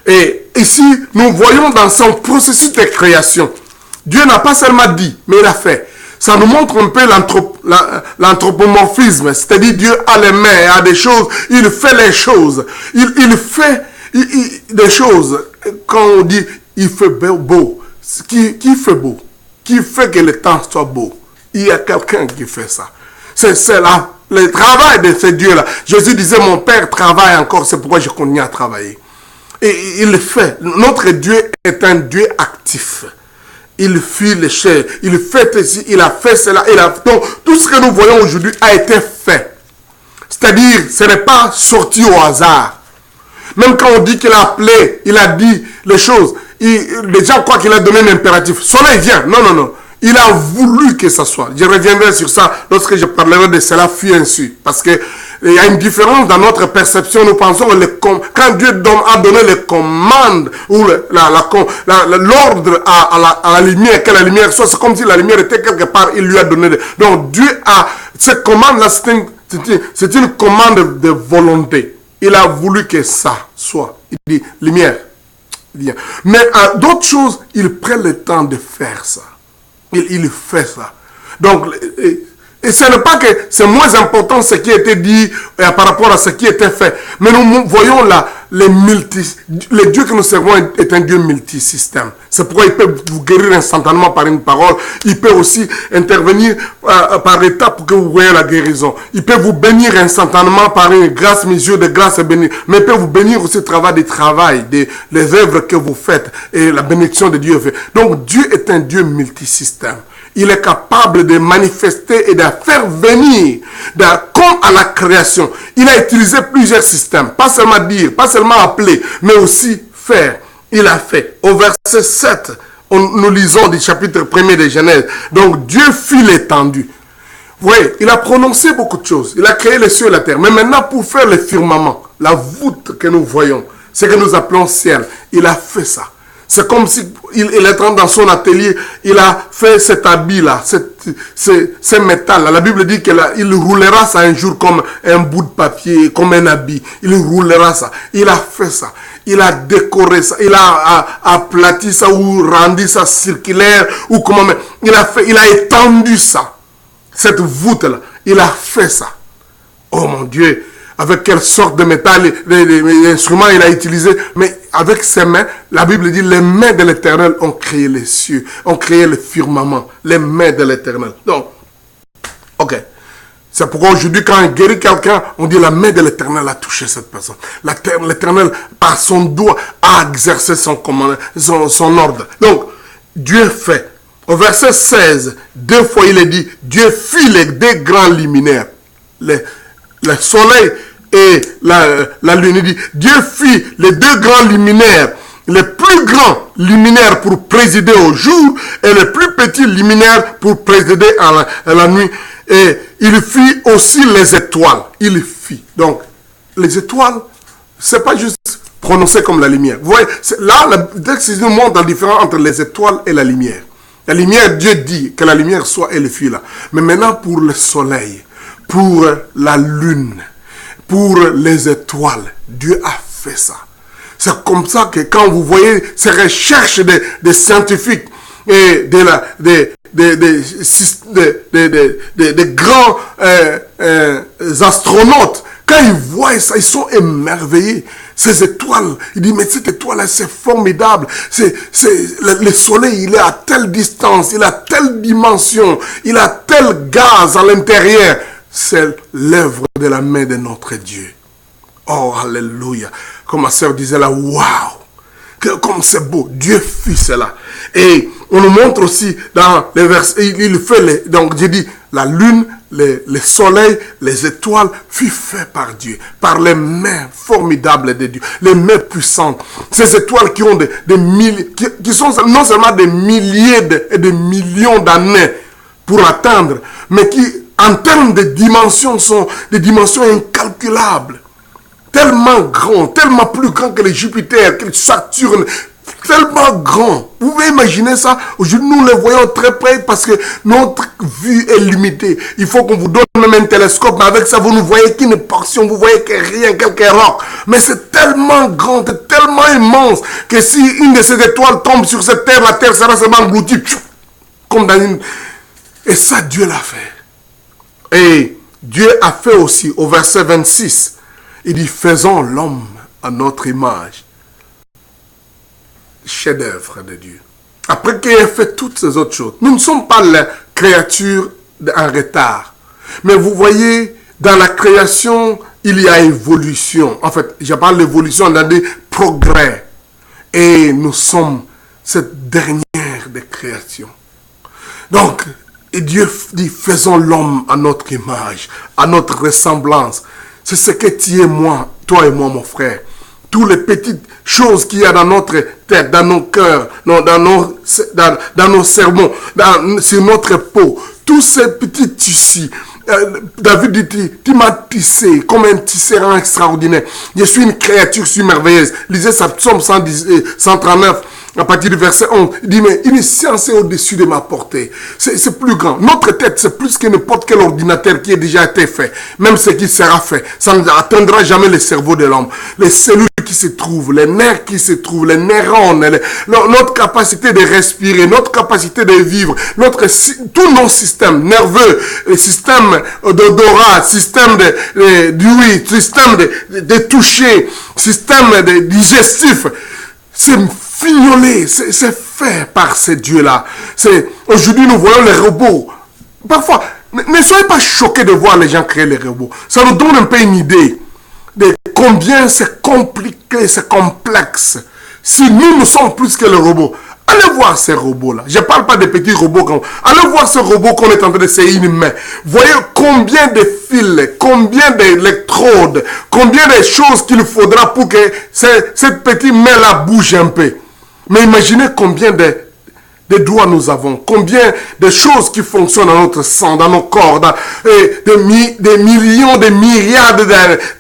Et ici, nous voyons dans son processus de création, Dieu n'a pas seulement dit, mais il a fait. Ça nous montre un peu l'anthropomorphisme, c'est-à-dire Dieu a les mains, a des choses, il fait les choses. Il fait des choses, quand on dit il fait beau, qui fait beau? Qui fait que le temps soit beau? Il y a quelqu'un qui fait ça. C'est là, le travail de ce Dieu-là. Jésus disait, mon Père travaille encore, c'est pourquoi je continue à travailler. Et il le fait. Notre Dieu est un Dieu actif. Il fuit les chairs, il fait ceci, il a fait cela, donc tout ce que nous voyons aujourd'hui a été fait. C'est-à-dire, ce n'est pas sorti au hasard. Même quand on dit qu'il a appelé, il a dit les choses, les gens croient qu'il a donné un impératif. Soleil, viens. Non, non, non. Il a voulu que ça soit. Je reviendrai sur ça lorsque je parlerai de cela fut ainsi. Parce que il y a une différence dans notre perception. Nous pensons que quand Dieu a donné les commandes ou l'ordre à la lumière, que la lumière soit, c'est comme si la lumière était quelque part, il lui a donné. Donc Dieu a, cette commande-là, c'est une commande de volonté. Il a voulu que ça soit. Il dit, lumière, viens. Mais à d'autres choses, il prend le temps de faire ça. Il fait ça. Donc, et ce n'est pas que c'est moins important ce qui a été dit par rapport à ce qui était fait. Mais nous voyons là, le Dieu que nous servons est un Dieu multisystème. C'est pourquoi il peut vous guérir instantanément par une parole. Il peut aussi intervenir par étapes pour que vous voyez la guérison. Il peut vous bénir instantanément par une grâce, mesure de grâce et bénir. Mais il peut vous bénir aussi au travers du travail, les œuvres que vous faites et la bénédiction de Dieu fait. Donc Dieu est un Dieu multisystème. Il est capable de manifester et de faire venir, comme à la création. Il a utilisé plusieurs systèmes. Pas seulement dire, pas seulement appeler, mais aussi faire. Il a fait. Au verset 7, nous lisons du chapitre 1er de Genèse. Donc Dieu fit l'étendue. Vous voyez, il a prononcé beaucoup de choses. Il a créé les cieux et la terre. Mais maintenant, pour faire le firmament, la voûte que nous voyons, ce que nous appelons ciel, il a fait ça. C'est comme si il est entré dans son atelier, il a fait cet habit-là, ce métal-là. La Bible dit qu'il roulera ça un jour comme un bout de papier, comme un habit. Il roulera ça. Il a fait ça. Il a décoré ça. Il a aplati ça ou rendu ça circulaire ou comment même. Il a étendu ça. Cette voûte-là. Il a fait ça. Oh mon Dieu! Avec quelle sorte de métal, l'instrument il a utilisé. Mais avec ses mains, la Bible dit, les mains de l'Éternel ont créé les cieux, ont créé le firmament. Les mains de l'Éternel. Donc, ok. C'est pourquoi aujourd'hui, quand on guérit quelqu'un, on dit la main de l'Éternel a touché cette personne. L'Éternel, par son doigt, a exercé son ordre. Donc, Dieu fait. Au verset 16, deux fois il est dit, Dieu fit les deux grands luminaires. Le soleil et la lune. Il dit, Dieu fit les deux grands luminaires, les plus grands luminaires pour présider au jour et les plus petits luminaires pour présider à la nuit. Et il fit aussi les étoiles. Il fit. Donc, les étoiles, c'est pas juste prononcé comme la lumière. Vous voyez, là, la décision montre la différence entre les étoiles et la lumière. La lumière, Dieu dit que la lumière soit et le fit là. Mais maintenant, pour le soleil, pour la lune, pour les étoiles, Dieu a fait ça. C'est comme ça que quand vous voyez ces recherches des scientifiques et des grands astronautes, quand ils voient ça, ils sont émerveillés. Ces étoiles, ils disent, mais cette étoile-là, c'est formidable. Le soleil, il est à telle distance, il a telle dimension, il a tel gaz à l'intérieur. C'est l'œuvre de la main de notre Dieu. Oh, alléluia. Comme ma soeur disait là, waouh. Comme c'est beau. Dieu fit cela. Et on nous montre aussi dans les versets, il fait donc j'ai dit, la lune, le soleil, les étoiles, fut fait par Dieu. Par les mains formidables de Dieu. Les mains puissantes. Ces étoiles qui ont qui sont non seulement des milliers et des millions d'années pour atteindre, mais qui, en termes de dimensions, sont des dimensions incalculables. Tellement grands, tellement plus grands que les Jupiter, que les Saturne, tellement grands. Vous pouvez imaginer ça? Aujourd'hui, nous les voyons très près parce que notre vue est limitée. Il faut qu'on vous donne même un télescope, mais avec ça, vous ne voyez qu'une portion, vous voyez que rien, quelques rocs. Mais c'est tellement grand, c'est tellement immense que si une de ces étoiles tombe sur cette terre, la terre sera seulement engloutie, comme dans une... Et ça, Dieu l'a fait. Et Dieu a fait aussi, au verset 26, il dit, faisons l'homme à notre image. Chef-d'œuvre de Dieu. Après qu'il ait fait toutes ces autres choses, nous ne sommes pas les créatures en retard. Mais vous voyez, dans la création, il y a évolution. En fait, je parle d'évolution dans des progrès. Et nous sommes cette dernière des créations. Donc, et Dieu dit, faisons l'homme à notre image, à notre ressemblance. C'est ce que tu es moi, toi et moi, mon frère. toutes les petites choses qu'il y a dans notre tête, dans nos cœurs, dans nos cerveaux, sur notre peau, tous ces petits tissus. David dit, tu m'as tissé comme un tisserand extraordinaire. Je suis une créature merveilleuse. Lisez ça, Psaume 139. À partir du verset 11, il dit, mais une science est au-dessus de ma portée. C'est plus grand. Notre tête, c'est plus que n'importe quel ordinateur qui a déjà été fait. Même ce qui sera fait. Ça n'atteindra jamais le cerveau de l'homme. Les cellules qui se trouvent, les nerfs qui se trouvent, les neurones, notre capacité de respirer, notre capacité de vivre, tous nos systèmes nerveux, le système d'odorat, système d'ouïe, système de toucher, système digestif, c'est fignolé, c'est fait par ces dieux-là. Aujourd'hui, nous voyons les robots. Parfois, ne soyez pas choqués de voir les gens créer les robots. Ça nous donne un peu une idée de combien c'est compliqué, c'est complexe. Si nous sommes plus que les robots, allez voir ces robots-là. Je ne parle pas des petits robots. Allez voir ce robot qu'on est en train d'essayer une main. Voyez combien de fils, combien d'électrodes, combien de choses qu'il faudra pour que cette petite main-là bouge un peu. Mais imaginez combien de doigts nous avons, combien de choses qui fonctionnent dans notre sang, dans nos corps, des millions, des milliards de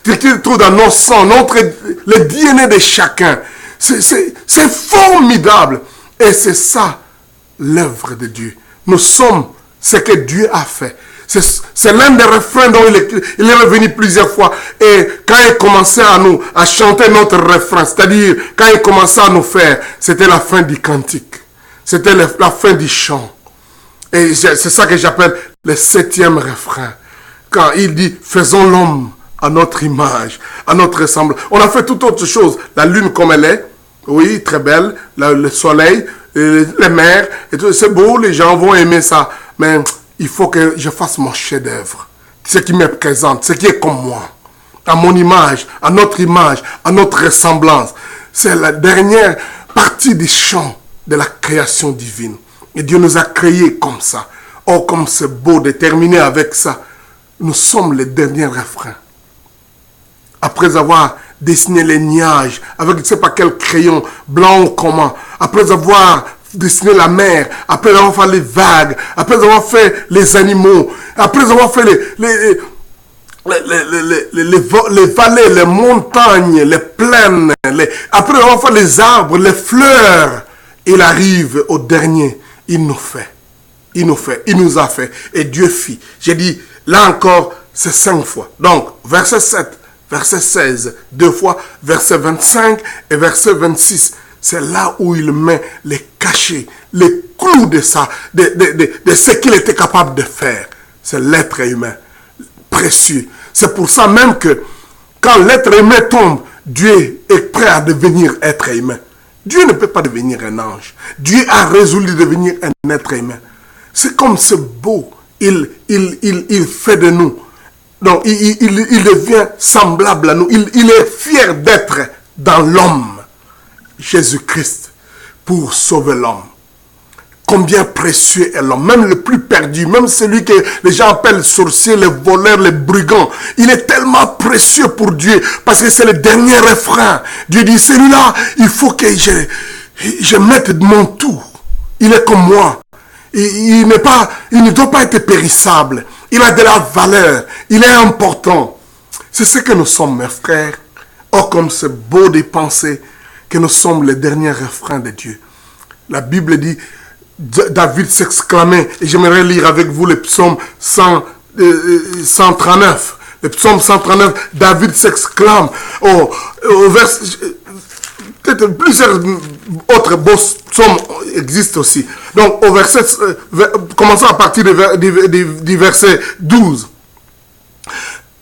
qui trouvent dans nos sangs, le DNA de chacun. C'est formidable. Et c'est ça, l'œuvre de Dieu. Nous sommes ce que Dieu a fait. C'est l'un des refrains dont il est revenu plusieurs fois. Et quand il commençait à chanter notre refrain, c'est-à-dire quand il commençait à nous faire, c'était la fin du cantique. C'était la fin du chant. Et c'est ça que j'appelle le 7e refrain. Quand il dit, faisons l'homme à notre image, à notre ressemblance. On a fait toute autre chose. La lune comme elle est, oui, très belle, le soleil, les mers, et tout, c'est beau, les gens vont aimer ça. Mais il faut que je fasse mon chef-d'œuvre. Ce qui me présente, ce qui est comme moi. À mon image, à notre ressemblance. C'est la dernière partie du chant de la création divine. Et Dieu nous a créés comme ça. Oh, comme c'est beau de terminer avec ça. Nous sommes les derniers refrains. Après avoir dessiné les nuages, avec je ne sais pas quel crayon, blanc ou comment, après avoir dessiné la mer, après avoir fait les vagues, après avoir fait les animaux, après avoir fait les vallées, les montagnes, les plaines, après avoir fait les arbres, les fleurs, il arrive au dernier, il nous a fait, et Dieu fit. J'ai dit, là encore, c'est 5 fois. Donc, verset 7, verset 16, 2 fois, verset 25 et verset 26. C'est là où il met les cachets, les clous de ça, de ce qu'il était capable de faire. C'est l'être humain, précieux. C'est pour ça même que quand l'être humain tombe, Dieu est prêt à devenir être humain. Dieu ne peut pas devenir un ange. Dieu a résolu de devenir un être humain. C'est comme c'est beau. Il fait de nous. Donc, il devient semblable à nous. Il est fier d'être dans l'homme. Jésus-Christ pour sauver l'homme. Combien précieux est l'homme, même le plus perdu, même celui que les gens appellent sorcier, les voleurs, les brigands. Il est tellement précieux pour Dieu parce que c'est le dernier refrain. Dieu dit, celui-là, il faut que je mette mon tout. Il est comme moi. Il ne doit pas être périssable. Il a de la valeur. Il est important. C'est ce que nous sommes, mes frères. Oh, comme c'est beau de penser que nous sommes les derniers refrains de Dieu. La Bible dit, David s'exclamait, et j'aimerais lire avec vous le psaume 139. Le psaume 139, David s'exclame. Au verset, peut-être plusieurs autres beaux psaumes existent aussi. Donc, au verset, commençons à partir du verset 12.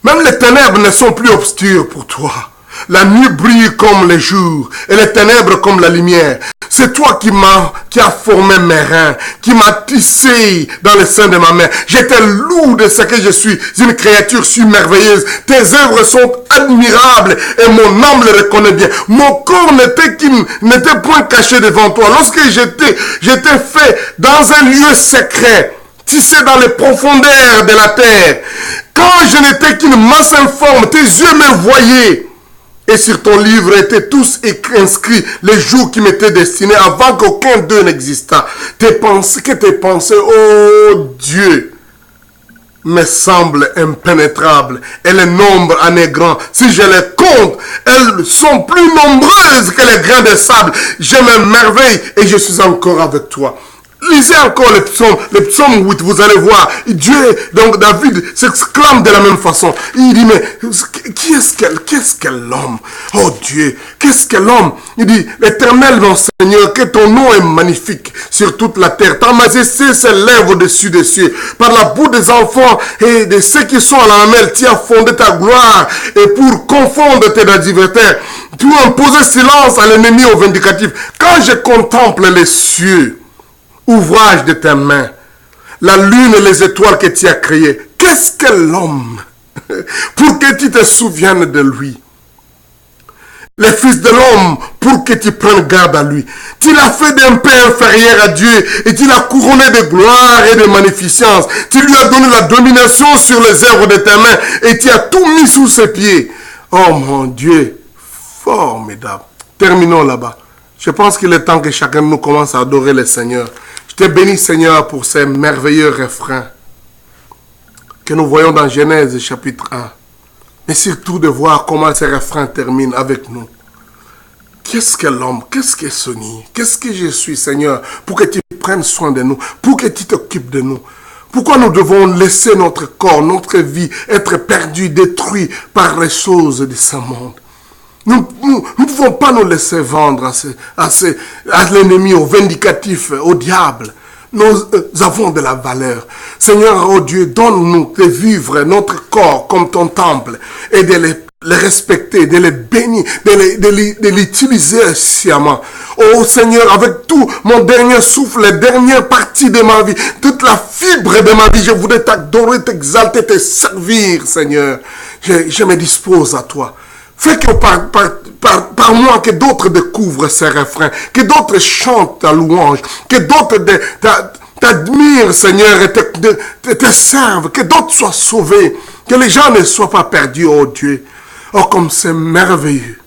Même les ténèbres ne sont plus obscures pour toi. La nuit brille comme le jour et les ténèbres comme la lumière. C'est toi qui as formé mes reins, qui m'as tissé dans le sein de ma mère. J'étais lourd de ce que je suis, une créature merveilleuse. Tes œuvres sont admirables et mon âme le reconnaît bien. Mon corps n'était point caché devant toi. Lorsque j'étais fait dans un lieu secret, tissé dans les profondeurs de la terre. Quand je n'étais qu'une masse informe, tes yeux me voyaient. et sur ton livre étaient tous inscrits les jours qui m'étaient destinés avant qu'aucun d'eux n'existât. Tes pensées, oh Dieu, me semblent impénétrables et le nombre en est grand. Si je les compte, elles sont plus nombreuses que les grains de sable. Je m'émerveille et je suis encore avec toi. Lisez encore le psaume 8, vous allez voir. Dieu, donc David s'exclame de la même façon. Il dit, mais qu'est-ce que l'homme? Oh Dieu, qu'est-ce que l'homme? Il dit, l'Éternel, mon Seigneur, que ton nom est magnifique sur toute la terre. Ta majesté s'élève au-dessus des cieux. Par la boue des enfants et de ceux qui sont à la mamelle, tu as fondé ta gloire. Et pour confondre tes adversaires, tu as imposé silence à l'ennemi au vindicatif. Quand je contemple les cieux, ouvrage de tes mains, la lune et les étoiles que tu as créées, qu'est-ce que l'homme pour que tu te souviennes de lui? Les fils de l'homme pour que tu prennes garde à lui. Tu l'as fait d'un peu inférieur à Dieu et tu l'as couronné de gloire et de magnificence. Tu lui as donné la domination sur les œuvres de tes mains et tu as tout mis sous ses pieds. Oh mon Dieu, formidable. Terminons là-bas. Je pense qu'il est temps que chacun de nous commence à adorer le Seigneur. Je te bénis, Seigneur, pour ces merveilleux refrains que nous voyons dans Genèse chapitre 1. Mais surtout de voir comment ces refrains terminent avec nous. Qu'est-ce que l'homme? Qu'est-ce que Sonny? Qu'est-ce que je suis, Seigneur, pour que tu prennes soin de nous, pour que tu t'occupes de nous? Pourquoi nous devons laisser notre corps, notre vie être perdu, détruit par les choses de ce monde? Nous ne pouvons pas nous laisser vendre à l'ennemi, au vindicatif, au diable. Nous avons de la valeur. Seigneur, oh Dieu, donne-nous de vivre notre corps comme ton temple et de les respecter, de les bénir, de l'utiliser sciemment. Oh Seigneur, avec tout mon dernier souffle, les dernières parties de ma vie, toute la fibre de ma vie, je voudrais t'adorer, t'exalter, te servir, Seigneur. Je me dispose à toi. Fais que par moi, que d'autres découvrent ces refrains, que d'autres chantent ta louange, que d'autres t'admirent, Seigneur, et te servent, que d'autres soient sauvés, que les gens ne soient pas perdus, oh Dieu. Oh, comme c'est merveilleux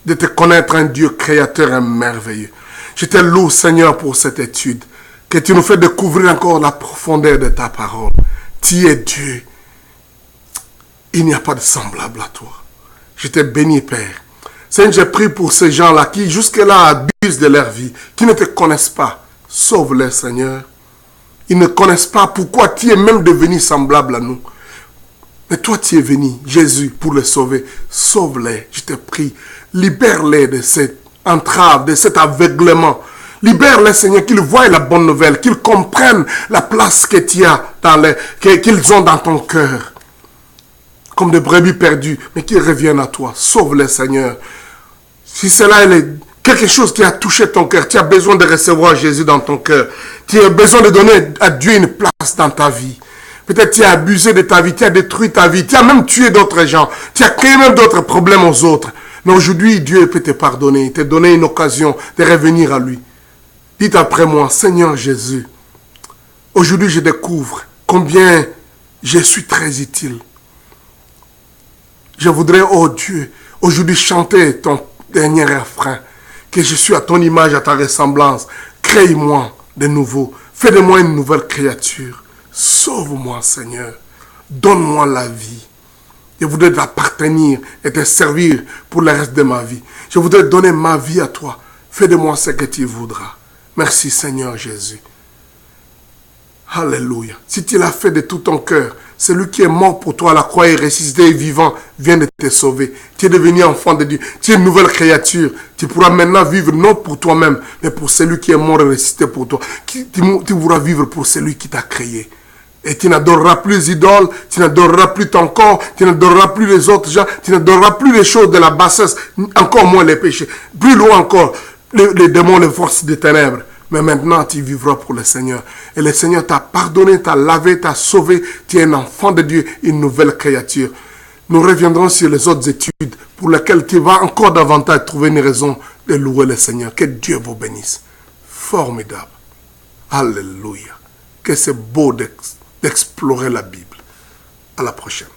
de te connaître, un Dieu créateur et merveilleux. Je te loue, Seigneur, pour cette étude, que tu nous fais découvrir encore la profondeur de ta parole. Tu es Dieu. Il n'y a pas de semblable à toi. Je te bénis, Père. Seigneur, je prie pour ces gens-là qui jusque-là abusent de leur vie, qui ne te connaissent pas. Sauve-les, Seigneur. Ils ne connaissent pas pourquoi tu es même devenu semblable à nous. Mais toi, tu es venu, Jésus, pour les sauver. Sauve-les, je te prie. Libère-les de cette entrave, de cet aveuglement. Libère-les, Seigneur, qu'ils voient la bonne nouvelle, qu'ils comprennent la place que tu as qu'ils ont dans ton cœur. Comme des brebis perdues, mais qui reviennent à toi. Sauve-les, Seigneur. Si cela est quelque chose qui a touché ton cœur, tu as besoin de recevoir Jésus dans ton cœur. Tu as besoin de donner à Dieu une place dans ta vie. Peut-être tu as abusé de ta vie, tu as détruit ta vie, tu as même tué d'autres gens, tu as créé même d'autres problèmes aux autres. Mais aujourd'hui, Dieu peut te pardonner, te donner une occasion de revenir à lui. Dites après moi, Seigneur Jésus, aujourd'hui je découvre combien je suis très utile. Je voudrais, oh Dieu, aujourd'hui chanter ton dernier refrain, que je suis à ton image, à ta ressemblance. Crée-moi de nouveau. Fais de moi une nouvelle créature. Sauve-moi, Seigneur. Donne-moi la vie. Je voudrais t'appartenir et te servir pour le reste de ma vie. Je voudrais donner ma vie à toi. Fais de moi ce que tu voudras. Merci, Seigneur Jésus. Alléluia. Si tu l'as fait de tout ton cœur, celui qui est mort pour toi à la croix et ressuscité et vivant vient de te sauver. Tu es devenu enfant de Dieu. Tu es une nouvelle créature. Tu pourras maintenant vivre non pour toi-même, mais pour celui qui est mort et ressuscité pour toi. Tu pourras vivre pour celui qui t'a créé. Et tu n'adoreras plus les idoles, tu n'adoreras plus ton corps, tu n'adoreras plus les autres gens, tu n'adoreras plus les choses de la bassesse, encore moins les péchés. Plus loin encore, les démons, les forces des ténèbres. Mais maintenant, tu vivras pour le Seigneur. Et le Seigneur t'a pardonné, t'a lavé, t'a sauvé. Tu es un enfant de Dieu, une nouvelle créature. Nous reviendrons sur les autres études pour lesquelles tu vas encore davantage trouver une raison de louer le Seigneur. Que Dieu vous bénisse. Formidable. Alléluia. Que c'est beau d'explorer la Bible. À la prochaine.